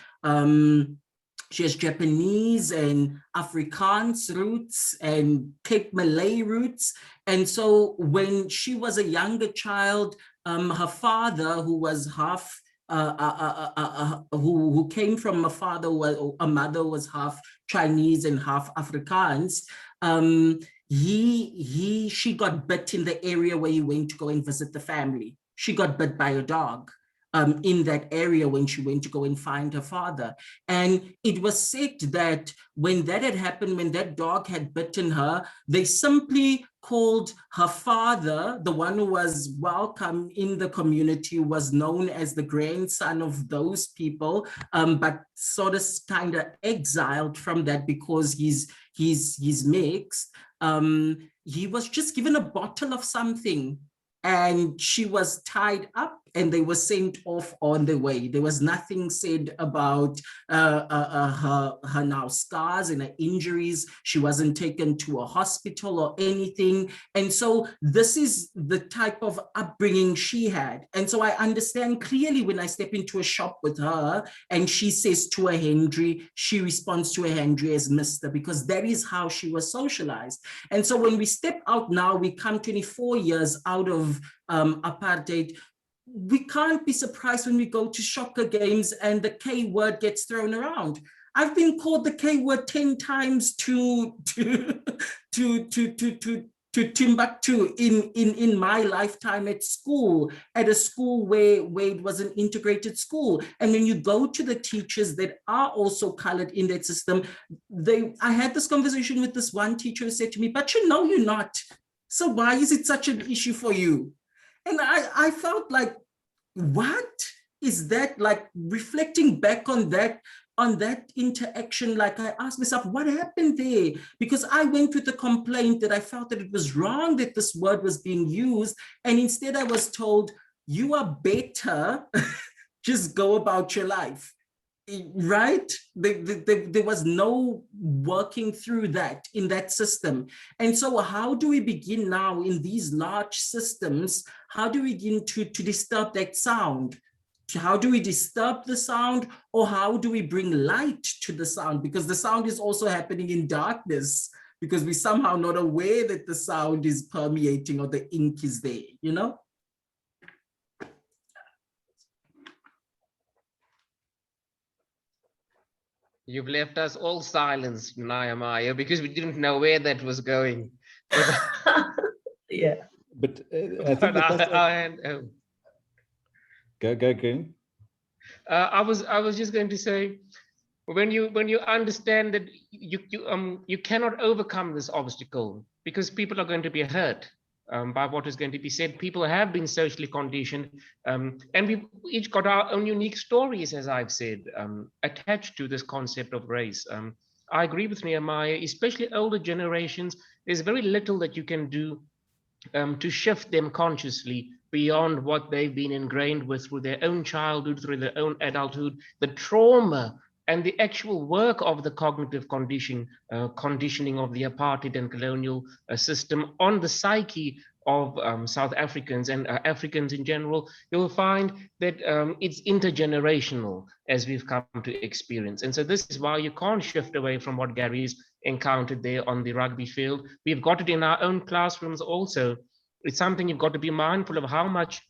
She has Japanese and Afrikaans roots and Cape Malay roots. And so when she was a younger child, her father, who was half, who came from a mother who was half Chinese and half Afrikaans, she got bit in the area where he went to go and visit the family. She got bit by a dog. In that area when she went to go and find her father. And it was said that when that had happened, when that dog had bitten her, they simply called her father, the one who was welcome in the community, was known as the grandson of those people, but sort of kind of exiled from that because he's mixed. He was just given a bottle of something, and she was tied up and they were sent off on the way. There was nothing said about her now scars and her injuries. She wasn't taken to a hospital or anything. And so this is the type of upbringing she had. And so I understand clearly when I step into a shop with her and she says to a Henry, she responds to a Henry as Mr., because that is how she was socialized. And so when we step out now, we come 24 years out of apartheid, we can't be surprised when we go to soccer games and the K word gets thrown around. I've been called the K word 10 times to Timbuktu in my lifetime at school, at a school where it was an integrated school. And when you go to the teachers that are also colored in that system, I had this conversation with this one teacher who said to me, but you know you're not. So why is it such an issue for you? And I felt like, what is that? Like, reflecting back on that interaction, like I asked myself, what happened there? Because I went with a complaint that I felt that it was wrong that this word was being used. And instead I was told, you are better, just go about your life. Right? There was no working through that in that system. And so how do we begin now in these large systems? How do we begin to disturb that sound? How do we disturb the sound, or how do we bring light to the sound? Because the sound is also happening in darkness, because we're somehow not aware that the sound is permeating or the ink is there, you know? You've left us all silenced, Nehemiah, because we didn't know where that was going. Yeah. But I think Go, Glenn. I was just going to say, when you understand that you cannot overcome this obstacle because people are going to be hurt by what is going to be said. People have been socially conditioned, and we've each got our own unique stories, as I've said, attached to this concept of race. I agree with Nehemiah, especially older generations. There's very little that you can do to shift them consciously beyond what they've been ingrained with through their own childhood, through their own adulthood, the trauma and the actual work of the cognitive conditioning of the apartheid and colonial system on the psyche of South Africans and Africans in general, you'll find that it's intergenerational, as we've come to experience. And so this is why you can't shift away from what Gary's encountered there on the rugby field. We've got it in our own classrooms also. It's something you've got to be mindful of, how much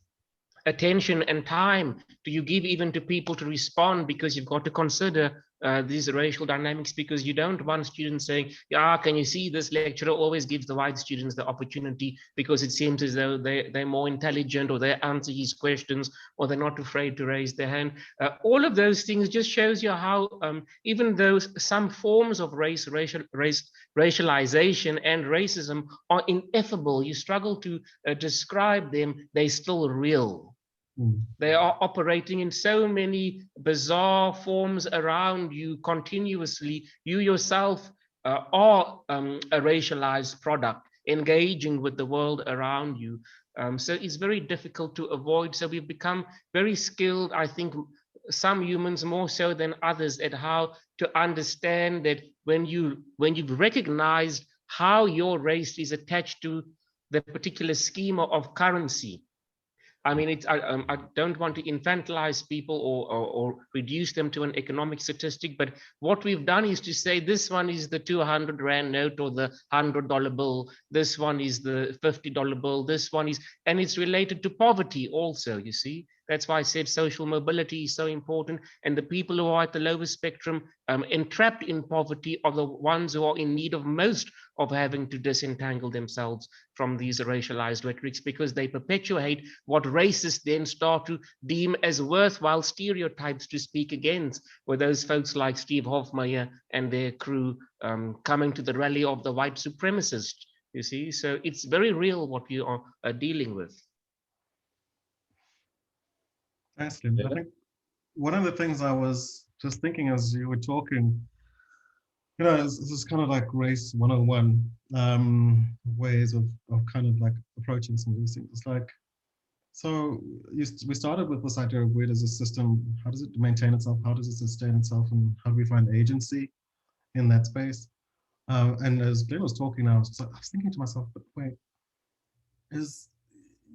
attention and time do you give even to people to respond, because you've got to consider these racial dynamics, because you don't want students saying, yeah, can you see this lecturer always gives the white students the opportunity because it seems as though they're more intelligent, or they answer his questions, or they're not afraid to raise their hand. All of those things just shows you how even though some forms of racialization and racism are ineffable, you struggle to describe them, they're still real. They are operating in so many bizarre forms around you continuously. You yourself are a racialized product, engaging with the world around you. So it's very difficult to avoid. So we've become very skilled, I think, some humans more so than others, at how to understand that when you've recognized how your race is attached to the particular schema of currency. I mean, I don't want to infantilize people or reduce them to an economic statistic, but what we've done is to say this one is the 200 Rand note or the $100 bill, this one is the $50 bill, this one is, and it's related to poverty also, you see. That's why I said social mobility is so important, and the people who are at the lower spectrum, entrapped in poverty, are the ones who are in need of most of having to disentangle themselves from these racialized rhetorics, because they perpetuate what racists then start to deem as worthwhile stereotypes to speak against, with those folks like Steve Hofmeyr and their crew coming to the rally of the white supremacists, you see. So it's very real what you are dealing with. Thanks, Glenn. I think one of the things I was just thinking as you were talking, you know, this is kind of like race 101 ways of kind of like approaching some of these things. It's like, so we started with this idea of where does a system, how does it maintain itself, how does it sustain itself, and how do we find agency in that space? And as Glenn was talking, I was thinking to myself, but wait,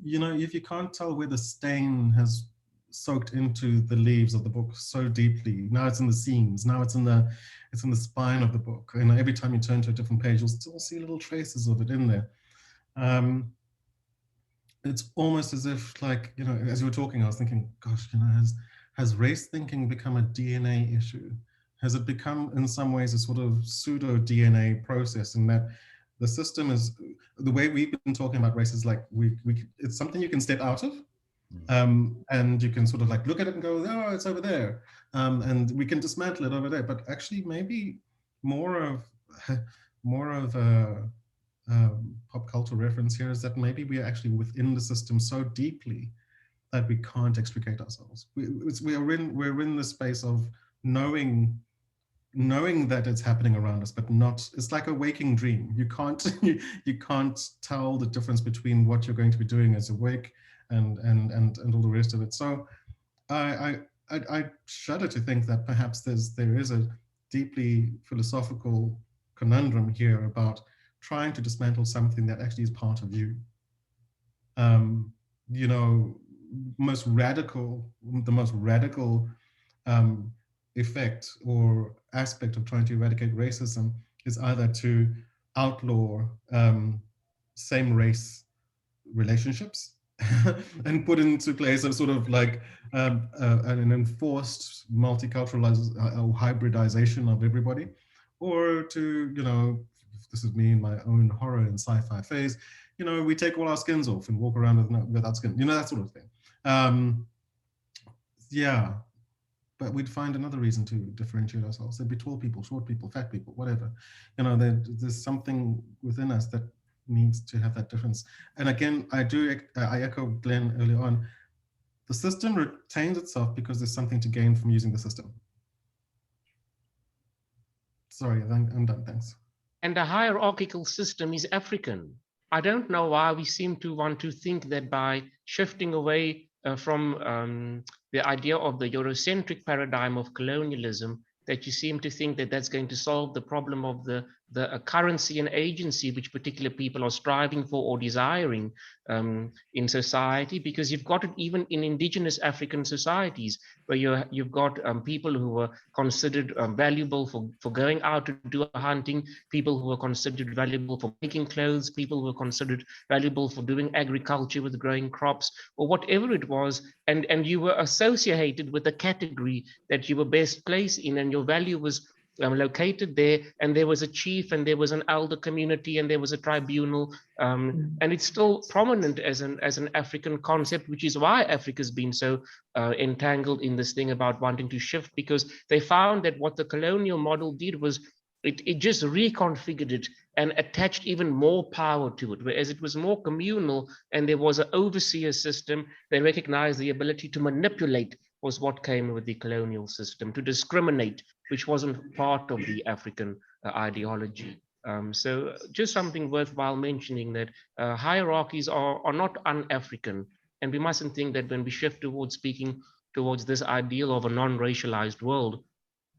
you know, if you can't tell where the stain has soaked into the leaves of the book so deeply, now it's in the seams, now it's in the spine of the book, and every time you turn to a different page, you'll still see little traces of it in there. It's almost as if, like, you know, as you were talking, I was thinking, gosh, you know, has race thinking become a DNA issue? Has it become, in some ways, a sort of pseudo DNA process, in that the system is, the way we've been talking about race is like, it's something you can step out of, and you can sort of like look at it and go, oh, it's over there, and we can dismantle it over there. But actually, maybe more of a pop culture reference here is that maybe we are actually within the system so deeply that we can't extricate ourselves. We're in the space of knowing that it's happening around us, but not, it's like a waking dream. You can't tell the difference between what you're going to be doing as awake and all the rest of it. So I shudder to think that perhaps there is a deeply philosophical conundrum here about trying to dismantle something that actually is part of you. You know, the most radical effect or aspect of trying to eradicate racism is either to outlaw same race relationships and put into place a sort of like an enforced multiculturalization or hybridization of everybody, or to, you know, this is me in my own horror and sci-fi phase, you know, we take all our skins off and walk around without skin, you know, that sort of thing. Yeah, but we'd find another reason to differentiate ourselves. There'd be tall people, short people, fat people, whatever. You know, there's something within us that needs to have that difference. And again, I echo Glenn earlier on. The system retains itself because there's something to gain from using the system. Sorry, I'm done, thanks. And the hierarchical system is African. I don't know why we seem to want to think that by shifting away from the idea of the Eurocentric paradigm of colonialism, that you seem to think that that's going to solve the problem of the currency and agency which particular people are striving for or desiring in society, because you've got it even in indigenous African societies where you've got people who were considered valuable for going out to do hunting, people who were considered valuable for making clothes, people who were considered valuable for doing agriculture with growing crops or whatever it was, and you were associated with the category that you were best placed in, and your value was located there, and there was a chief and there was an elder community and there was a tribunal, and it's still prominent as an African concept, which is why Africa's been so entangled in this thing about wanting to shift, because they found that what the colonial model did was it just reconfigured it and attached even more power to it, whereas it was more communal and there was an overseer system. They recognized the ability to manipulate was what came with the colonial system, to discriminate, which wasn't part of the African ideology. So just something worthwhile mentioning, that hierarchies are not un-African, and we mustn't think that when we shift towards speaking towards this ideal of a non-racialized world,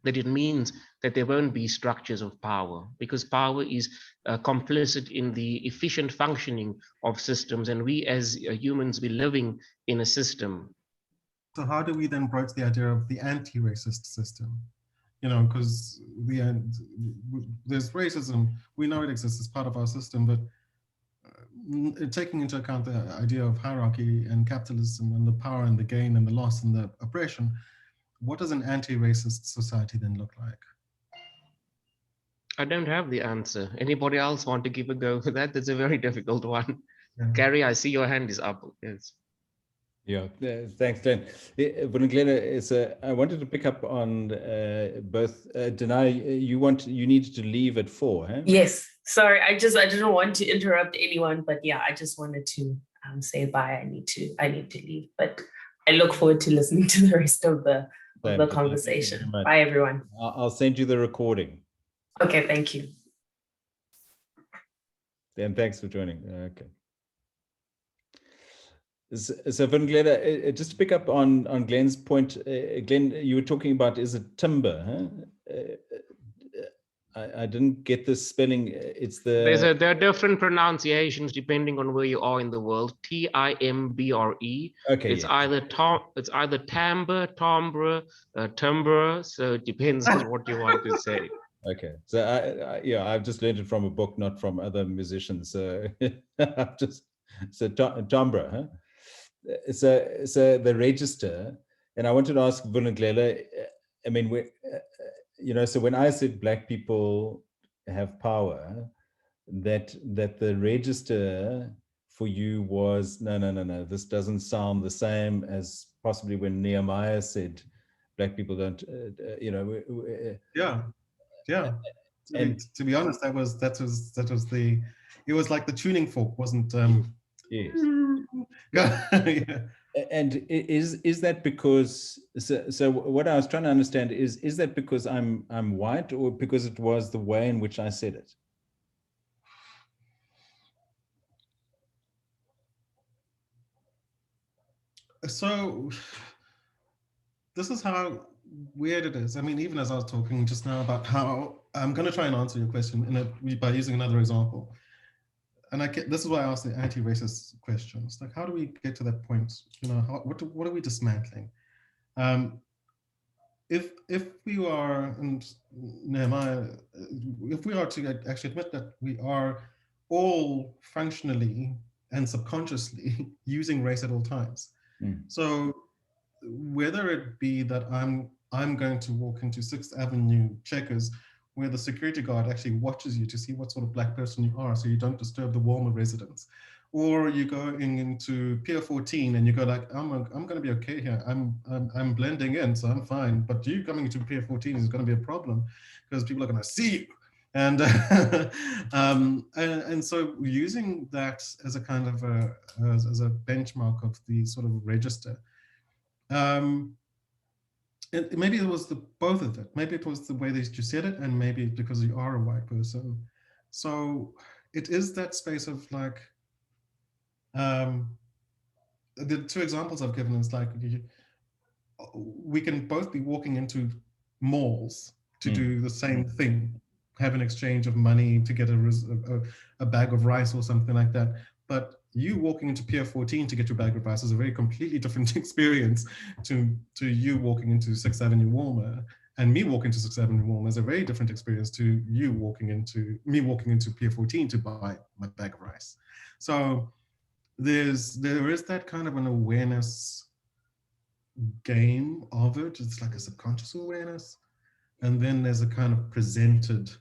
that it means that there won't be structures of power, because power is complicit in the efficient functioning of systems, and we as humans, be living in a system. So how do we then broach the idea of the anti-racist system? You know, because there's racism, we know it exists as part of our system, but taking into account the idea of hierarchy and capitalism and the power and the gain and the loss and the oppression, what does an anti-racist society then look like? I don't have the answer. Anybody else want to give a go for that? That's a very difficult one. Yeah. Gary, I see your hand is up. Yes. Yeah, thanks, Glenn. Vulindlela, I wanted to pick up on both. Danai, you needed to leave at 4, huh? Yes, sorry, I didn't want to interrupt anyone, but yeah, I just wanted to say bye. I need to leave, but I look forward to listening to the rest of the conversation. Bye, everyone. I'll send you the recording. Okay, thank you. Dan, thanks for joining. Okay. So Vulindlela, just to pick up on Glenn's point, Glenn, you were talking about, is it timber? Huh? I didn't get the spelling. It's the there are different pronunciations depending on where you are in the world. Timbre. Okay. It's either timbre, timbre. So it depends on what you want to say. Okay, so I've just learned it from a book, not from other musicians. So timbre, huh? So the register, and I wanted to ask Vulindlela, I mean, so when I said Black people have power, that the register for you was, no, this doesn't sound the same as possibly when Nehemiah said Black people don't, Yeah. To be honest, it was like the tuning fork, wasn't yes. Yeah. And is that because, so what I was trying to understand is that because I'm white, or because it was the way in which I said it? So this is how weird it is. I mean, even as I was talking just now about how I'm going to try and answer your question by using another example. And this is why I asked the anti-racist questions. Like, how do we get to that point? What are we dismantling? If we are, and Nehemiah, if we are to actually admit that we are all functionally and subconsciously using race at all times. So whether it be that I'm going to walk into 6th Avenue Checkers, where the security guard actually watches you to see what sort of Black person you are, so you don't disturb the warmer residents, or you going into Pier 14 and you go like, I'm going to be okay here. I'm blending in, so I'm fine. But you coming to Pier 14 is going to be a problem because people are going to see you. And and so using that as a kind of as a benchmark of the sort of register. Maybe it was both of it. Maybe it was the way that you said it, and maybe because you are a white person. So it is that space of like, the 2 examples I've given is like, we can both be walking into malls to do the same thing, have an exchange of money to get a bag of rice or something like that. But you walking into Pier 14 to get your bag of rice is a very completely different experience to you walking into 6th Avenue Walmer. And me walking to 6th Avenue Walmer is a very different experience to you walking into Pier 14 to buy my bag of rice. So there is that kind of an awareness game of it. It's like a subconscious awareness. And then there's a kind of presented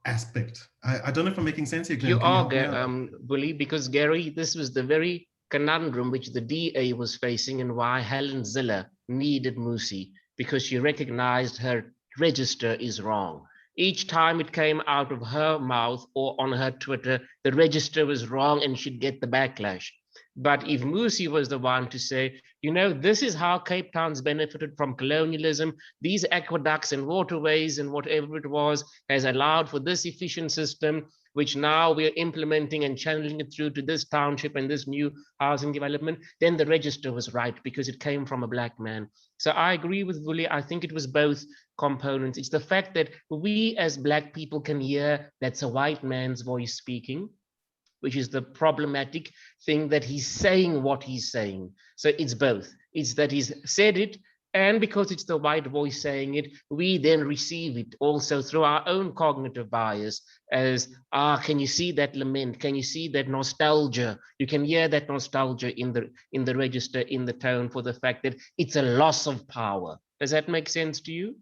aspect. I don't know if I'm making sense here, Glenn. You are, Bully, because Gary, this was the very conundrum which the DA was facing and why Helen Ziller needed Musi, because she recognized her register is wrong. Each time it came out of her mouth or on her Twitter, the register was wrong and she'd get the backlash. But if Musi was the one to say, you know, this is how Cape Town's benefited from colonialism, these aqueducts and waterways and whatever it was has allowed for this efficient system, which now we're implementing and channeling it through to this township and this new housing development, then the register was right because it came from a Black man. So I agree with Vuli. I think it was both components. It's the fact that we as Black people can hear that's a white man's voice speaking, which is the problematic thing, that he's saying what he's saying. So it's both. It's that he's said it, and because it's the white voice saying it, we then receive it also through our own cognitive bias as, can you see that lament? Can you see that nostalgia? You can hear that nostalgia in the register, in the tone, for the fact that it's a loss of power. Does that make sense to you?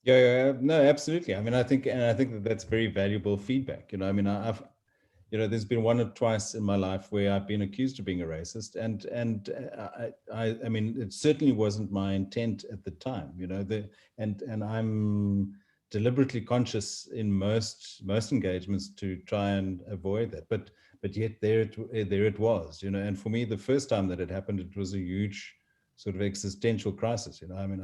Yeah, no, absolutely. I mean, I think that that's very valuable feedback. You know, I mean, there's been one or twice in my life where I've been accused of being a racist, and I mean, it certainly wasn't my intent at the time. You know, and I'm deliberately conscious in most engagements to try and avoid that. But yet there it was. You know, and for me, the first time that it happened, it was a huge sort of existential crisis. You know, I mean,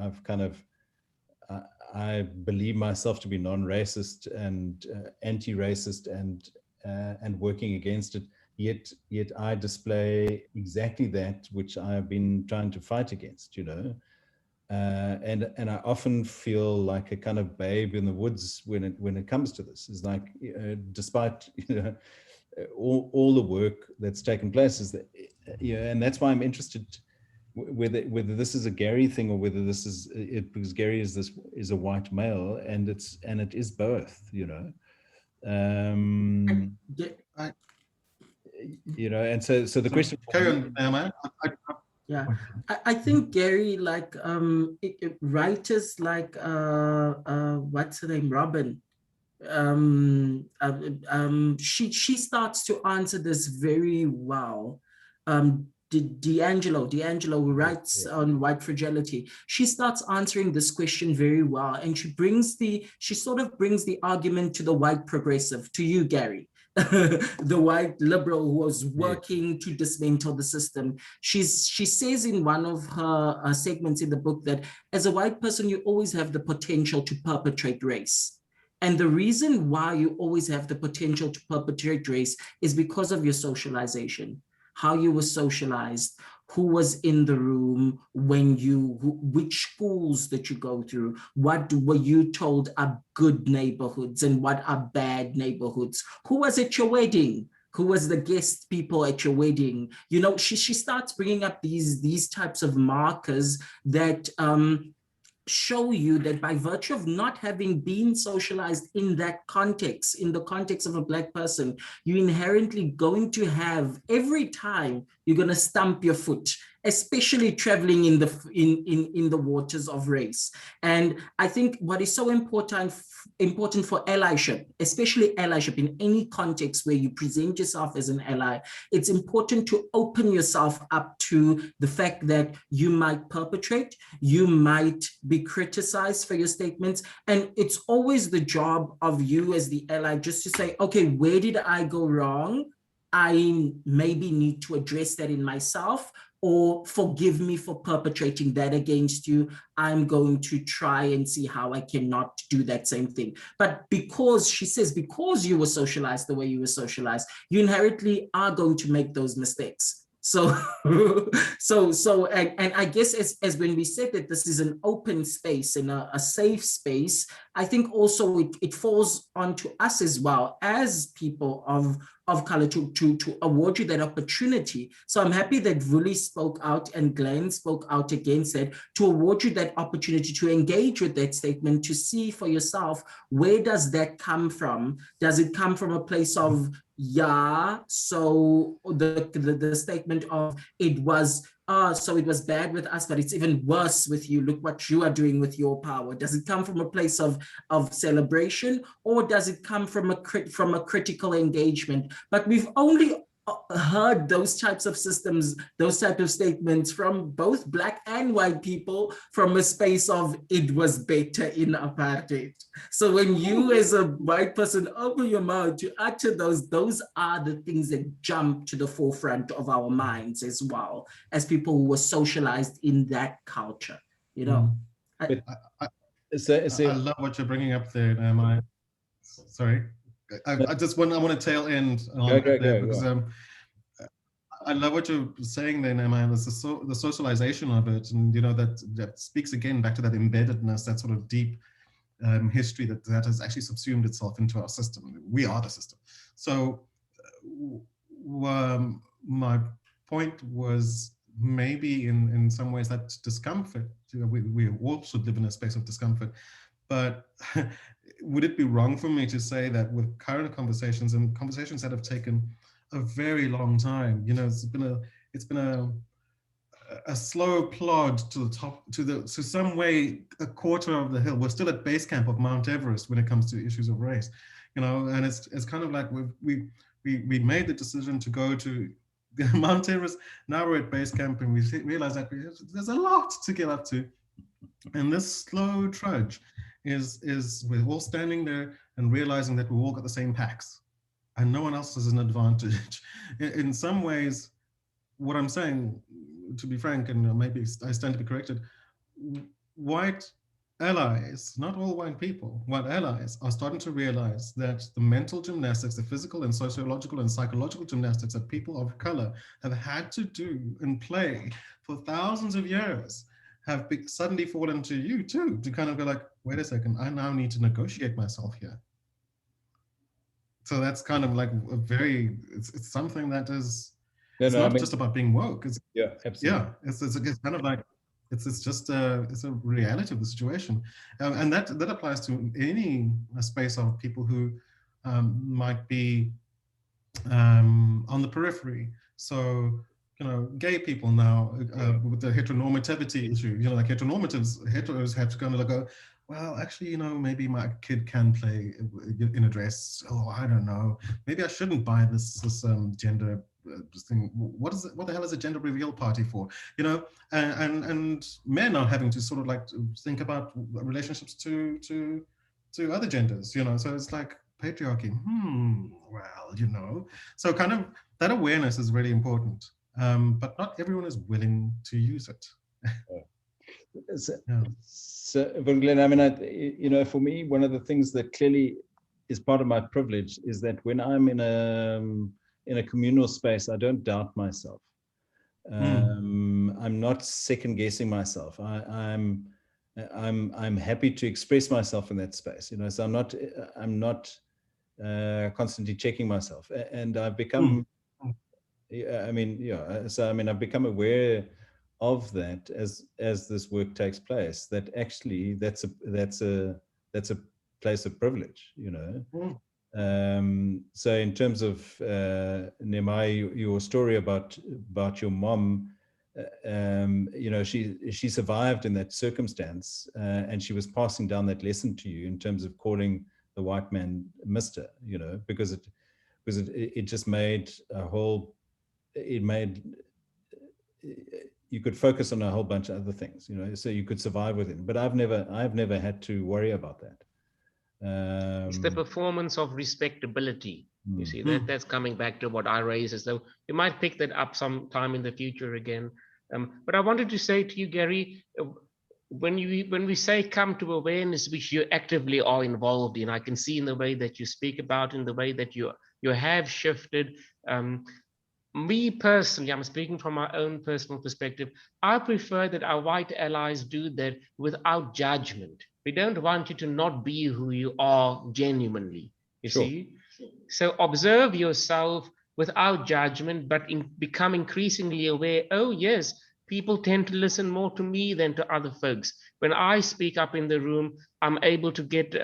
I believe myself to be non-racist and anti-racist and working against it, yet I display exactly that which I have been trying to fight against, you know, and I often feel like a kind of babe in the woods when it comes to this. Is like, despite all the work that's taken place, is that, and that's why I'm interested whether this is a Gary thing or whether this is it, because Gary is a white male, and it is both, you know. You know, and so the question. Carry on, Nehemiah. Yeah, I think Gary, like writers like what's her name, Robin. She starts to answer this very well. D'Angelo who writes on white fragility, she starts answering this question very well, and she sort of brings the argument to the white progressive, to you, Gary, the white liberal who was working to dismantle the system. She says in one of her segments in the book that as a white person, you always have the potential to perpetrate race. And the reason why you always have the potential to perpetrate race is because of your socialization. How you were socialized, who was in the room when which schools that you go through, what were you told are good neighborhoods and what are bad neighborhoods, who was at your wedding, who was the guest people at your wedding. You know, she starts bringing up these types of markers that show you that by virtue of not having been socialized in that context, in the context of a Black person, you're inherently going to have, every time you're going to stamp your foot, especially traveling in the waters of race. And I think what is so important for allyship, especially allyship in any context where you present yourself as an ally, it's important to open yourself up to the fact that you might perpetrate, you might be criticized for your statements. And it's always the job of you as the ally just to say, okay, where did I go wrong? I maybe need to address that in myself, or forgive me for perpetrating that against you. I'm going to try and see how I cannot do that same thing. But because, she says, because you were socialized the way you were socialized, you inherently are going to make those mistakes. So, and I guess as when we said that this is an open space and a safe space, I think also it falls onto us as well as people of color to award you that opportunity. So I'm happy that Vuli spoke out and Glenn spoke out against it, to award you that opportunity to engage with that statement, to see for yourself, where does that come from? Does it come from a place of, yeah, so the statement of it was, so it was bad with us, but it's even worse with you. Look what you are doing with your power. Does it come from a place of celebration, or does it come from a critical engagement? But we've only heard those types of systems, those type of statements from both Black and white people from a space of it was better in apartheid. So when you as a white person open your mouth to utter those are the things that jump to the forefront of our minds as well, as people who were socialized in that culture, you know. I love what you're bringing up there, Nehemiah. Sorry. I want to tail end on because I love what you're saying there, Nehemiah. The socialization of it, and that speaks again back to that embeddedness, that sort of deep history that has actually subsumed itself into our system. We are the system. So my point was maybe in some ways that discomfort. We all should live in a space of discomfort, but would it be wrong for me to say that with current conversations and conversations that have taken a very long time, it's been a slow plod to the top, to some way a quarter of the hill. We're still at base camp of Mount Everest when it comes to issues of race, and it's kind of like we made the decision to go to Mount Everest. Now we're at base camp and we realize that there's a lot to get up to, and this slow trudge is we're all standing there and realizing that we've all got the same packs and no one else has an advantage. In some ways, what I'm saying, to be frank, and maybe I stand to be corrected, white allies, not all white people, white allies are starting to realize that the mental gymnastics, the physical and sociological and psychological gymnastics that people of color have had to do and play for thousands of years have suddenly fallen to you too, to kind of go like, wait a second, I now need to negotiate myself here. So that's kind of like it's something that is, it's not just about being woke. It's, yeah, absolutely. Yeah, it's kind of like, it's a reality of the situation. And that applies to any space of people who might be on the periphery. So, gay people now with the heteronormativity issue, like heteros have to kind of like go, well, actually, maybe my kid can play in a dress. Oh, I don't know. Maybe I shouldn't buy this gender thing. What the hell is a gender reveal party for? And men are having to sort of like think about relationships to other genders. So it's like patriarchy. Well, so kind of that awareness is really important. But not everyone is willing to use it. So, Glenn, I mean, for me, one of the things that clearly is part of my privilege is that when I'm in a communal space, I don't doubt myself. I'm not second guessing myself. I'm happy to express myself in that space. So I'm not constantly checking myself, and I've become. I've become aware of that as this work takes place, that actually that's a place of privilege, So in terms of Nehemiah, your story about your mom, she survived in that circumstance, and she was passing down that lesson to you in terms of calling the white man Mr, because it just made you could focus on a whole bunch of other things, so you could survive with it. But I've never had to worry about that. It's the performance of respectability. You see, that's coming back to what I raised, as though you might pick that up sometime in the future again. But I wanted to say to you, Gary, when we say come to awareness, which you actively are involved in, I can see in the way that you speak about, in the way that you have shifted. me personally, I'm speaking from my own personal perspective, I prefer that our white allies do that without judgment. We don't want you to not be who you are genuinely, you see? So observe yourself without judgment, but become increasingly aware, oh yes, people tend to listen more to me than to other folks. When I speak up in the room, I'm able to get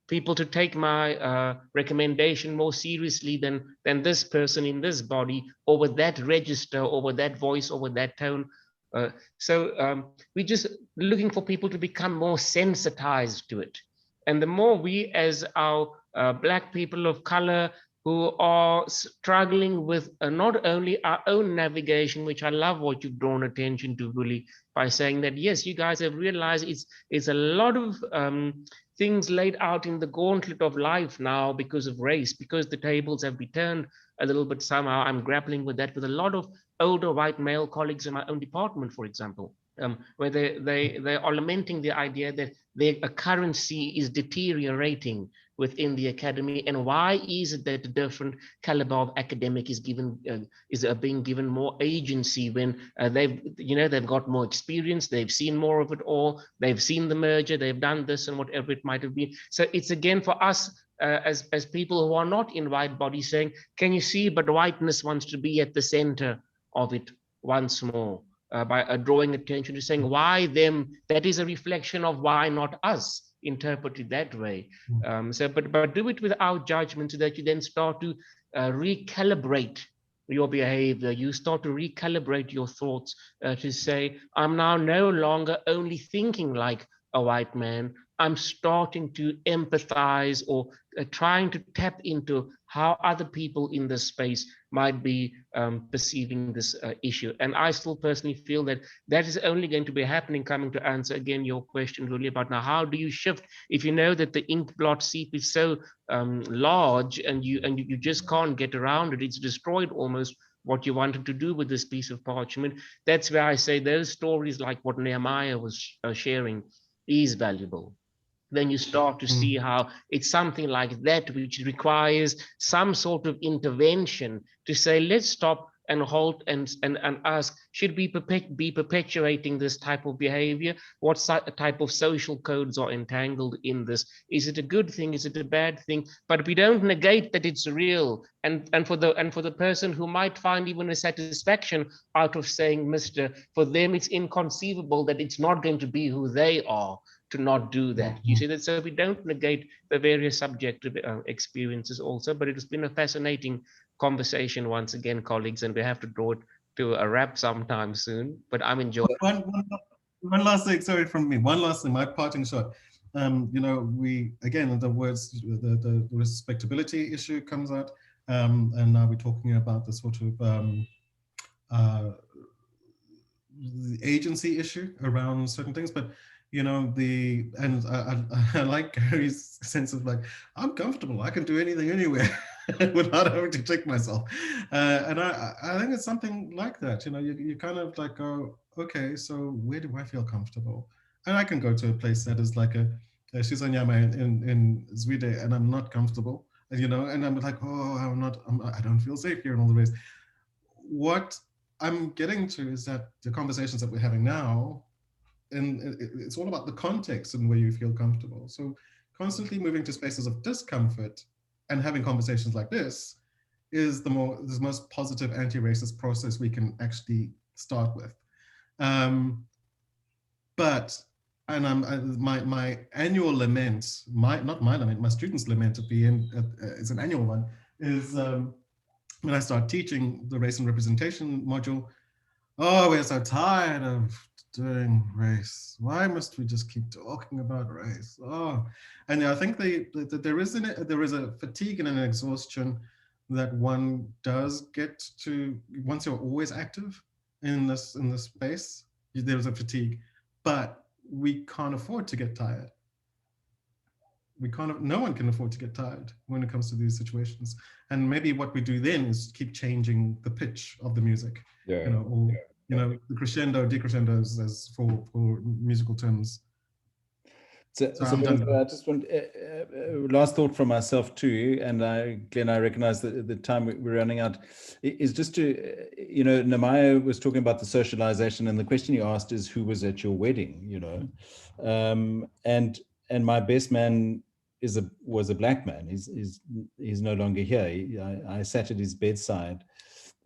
people to take my recommendation more seriously than this person in this body, or with that register, or with that voice, or with that tone. So we're just looking for people to become more sensitized to it. And the more we, as our Black people of color, who are struggling with not only our own navigation, which I love what you've drawn attention to, Willie, by saying that, yes, you guys have realized it's a lot of things laid out in the gauntlet of life now because of race, because the tables have been turned a little bit somehow. I'm grappling with that with a lot of older white male colleagues in my own department, for example, where they are lamenting the idea that their currency is deteriorating within the academy, and why is it that a different caliber of academic is given being given more agency when they've got more experience, they've seen more of it all, they've seen the merger, they've done this and whatever it might have been. So it's again for us as people who are not in white bodies saying, can you see, but whiteness wants to be at the center of it once more. By drawing attention to saying, why them? That is a reflection of why not us, interpreted that way. But do it without judgment, so that you then start to recalibrate your behavior. You start to recalibrate your thoughts to say, I'm now no longer only thinking like a white man. I'm starting to empathize or trying to tap into how other people in this space might be perceiving this issue. And I still personally feel that that is only going to be happening, coming to answer again your question really about now, how do you shift if you know that the ink blot seep is so large and you just can't get around it, it's destroyed almost what you wanted to do with this piece of parchment. That's where I say those stories like what Nehemiah was sharing is valuable. Then you start to see how it's something like that which requires some sort of intervention to say, let's stop and halt and ask, should we be perpetuating this type of behavior? What type of social codes are entangled in this? Is it a good thing? Is it a bad thing? But we don't negate that it's real. And for the person who might find even a satisfaction out of saying Mr., for them it's inconceivable that it's not going to be who they are to not do that. You see that? So we don't negate the various subjective experiences also, but it has been a fascinating conversation once again, colleagues, and we have to draw it to a wrap sometime soon, but I'm enjoying one last thing, sorry, from me, one last thing, my parting shot. We, again, the words, the respectability issue comes out, and now we're talking about the sort of the agency issue around certain things, but I like Gary's sense of like, I'm comfortable, I can do anything anywhere without having to check myself. And I think it's something like that, you kind of like go, okay, so where do I feel comfortable? And I can go to a place that is like a Shizanyama in Zwede, and I'm not comfortable, and I'm like, oh, I don't feel safe here and all the ways. What I'm getting to is that the conversations that we're having now, and it's all about the context and where you feel comfortable. So constantly moving to spaces of discomfort and having conversations like this is the most positive anti-racist process we can actually start with. My annual lament, my students' lament at the end, it's an annual one, is when I start teaching the race and representation module, oh, we're so tired of doing race. Why must we just keep talking about race? Oh, and I think there is a fatigue and an exhaustion that one does get to once you're always active in this space. There's a fatigue, but we can't afford to get tired. No one can afford to get tired when it comes to these situations. And maybe what we do then is keep changing the pitch of the music, the crescendo, decrescendos, as for musical terms. So I'm done. I just want last thought from myself too, and Glenn, I recognize that the time we're running out is just to, Nehemiah was talking about the socialization, and the question you asked is who was at your wedding, and my best man was a black man. He's no longer here. I sat at his bedside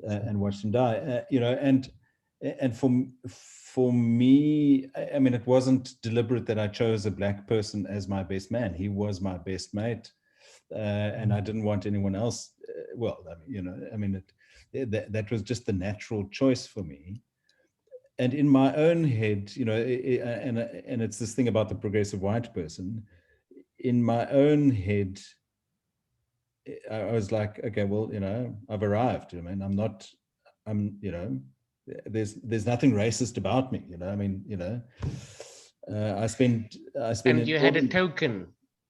and watched him die. And for me, I mean, it wasn't deliberate that I chose a black person as my best man. He was my best mate, and I didn't want anyone else. That was just the natural choice for me. And in my own head, and it's this thing about the progressive white person. In my own head, I was like, okay, well, I've arrived. I mean, there's nothing racist about me, I spent. And you had a token.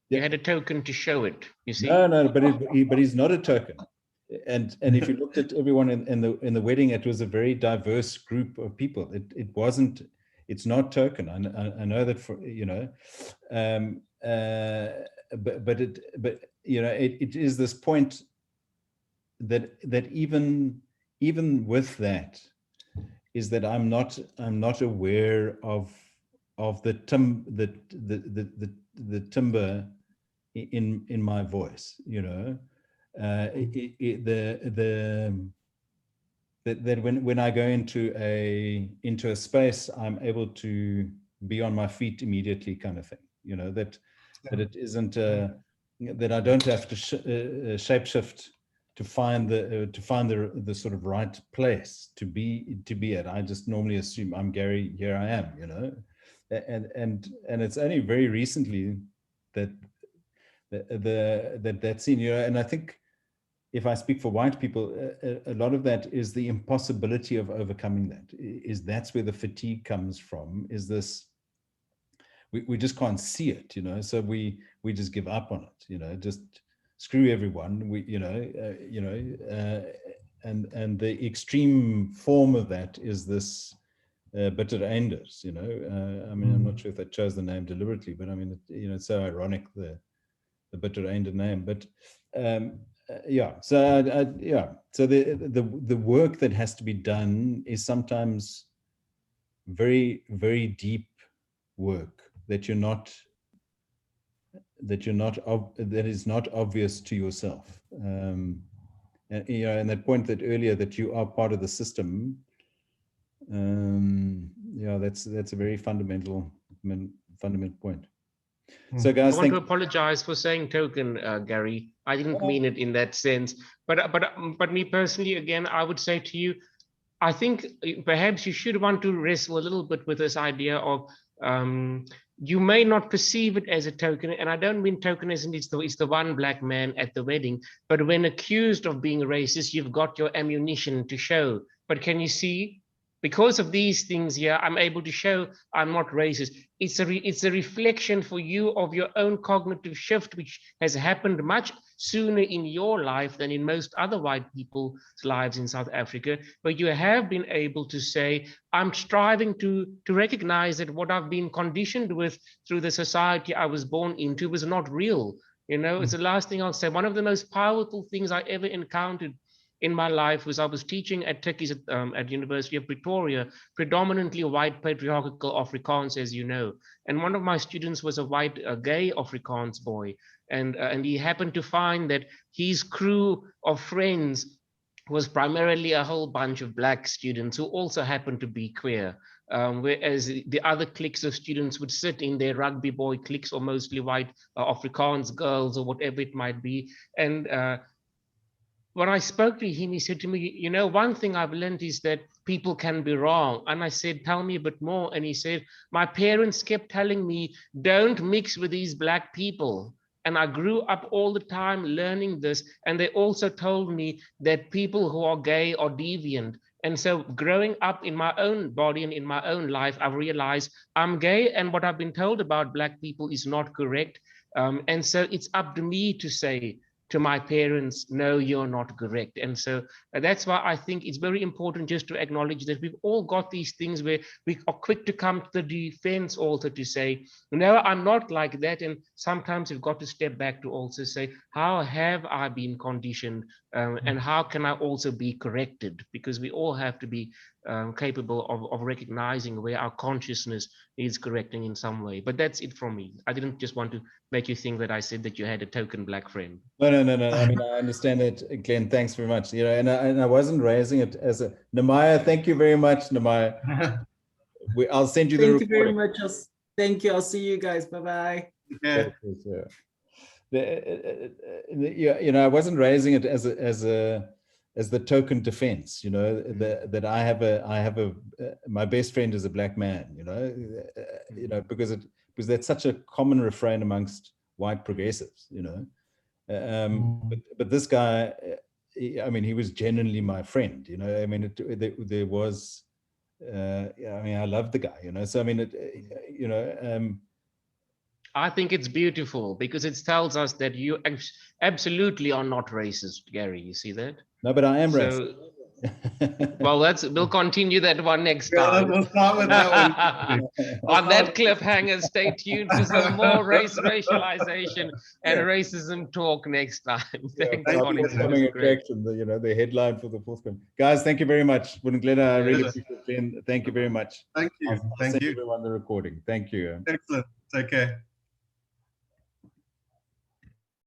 You had a token to show it. You see. No, but he's not a token. And if you looked at everyone in the wedding, it was a very diverse group of people. It's not token. I know that but it is this point that even with that is that I'm not aware of the timber in my voice, that when I go into a space, I'm able to be on my feet immediately, kind of thing, that it isn't that I don't have to shapeshift to find the sort of right place to be at. I just normally assume I'm Gary, here I am, and it's only very recently that's seen, and I think if I speak for white people, a lot of that is the impossibility of overcoming that. That's where the fatigue comes from. Is this we just can't see it, so we just give up on it, just screw everyone. And the extreme form of that is this bitter enders, I mean, I'm not sure if they chose the name deliberately, but I mean, it's so ironic, the bitter ender name, but so the work that has to be done is sometimes very, very deep work that is not obvious to yourself, and that point that earlier that you are part of the system, that's a very fundamental point. So guys, I want to apologize for saying token, Gary. I didn't mean it in that sense, but me personally, again, I would say to you, I think perhaps you should want to wrestle a little bit with this idea of you may not perceive it as a token, and I don't mean token as in it's the one black man at the wedding, but when accused of being racist, you've got your ammunition to show. But can you see? Because of these things here, I'm able to show I'm not racist. It's a reflection for you of your own cognitive shift, which has happened much sooner in your life than in most other white people's lives in South Africa, but you have been able to say, I'm striving to recognize that what I've been conditioned with through the society I was born into was not real. It's the last thing I'll say. One of the most powerful things I ever encountered in my life was I was teaching at Tikkies at University of Pretoria, predominantly white patriarchal Afrikaans, as you know. And one of my students was a gay Afrikaans boy. And he happened to find that his crew of friends was primarily a whole bunch of black students who also happened to be queer. Whereas the other cliques of students would sit in their rugby boy cliques or mostly white Afrikaans girls or whatever it might be. And when I spoke to him, he said to me, one thing I've learned is that people can be wrong. And I said, tell me a bit more. And he said, my parents kept telling me, don't mix with these black people. And I grew up all the time learning this. And they also told me that people who are gay are deviant. And so growing up in my own body and in my own life, I've realized I'm gay. And what I've been told about black people is not correct. And so it's up to me to say, to my parents, no, you're not correct. And so that's why I think it's very important just to acknowledge that we've all got these things where we are quick to come to the defense also to say, no, I'm not like that. And sometimes we've got to step back to also say, how have I been conditioned, and how can I also be corrected? Because we all have to be capable of recognizing where our consciousness is correcting in some way. But that's it from me. I didn't just want to make you think that I said that you had a token black friend. No. I mean, I understand it, Glenn. Thanks very much. You know, and I wasn't raising it as a Nehemiah. Thank you very much, Nehemiah. I'll send you the recording. Thank you very much. Thank you. I'll see you guys. Bye-bye. Yeah. You know, I wasn't raising it as the token defense. You know, that I have my best friend is a black man. You know, because that's such a common refrain amongst white progressives. You know, but this guy, I mean, he was genuinely my friend. You know, I mean, there was. I mean, I love the guy. You know, so I mean, you know. I think it's beautiful because it tells us that you absolutely are not racist, Gary. You see that? No, but I am racist. Well, we'll continue that one next time. We'll start with that one. On that cliffhanger, stay tuned for some more racialization and racism talk next time. Thanks, Coming attraction, you know, the headline for the forthcoming. Guys, thank you very much. Vulindlela, I really appreciate it. Thank you very much. Thank you. I'll send everyone the recording. Thank you. Excellent. Take care.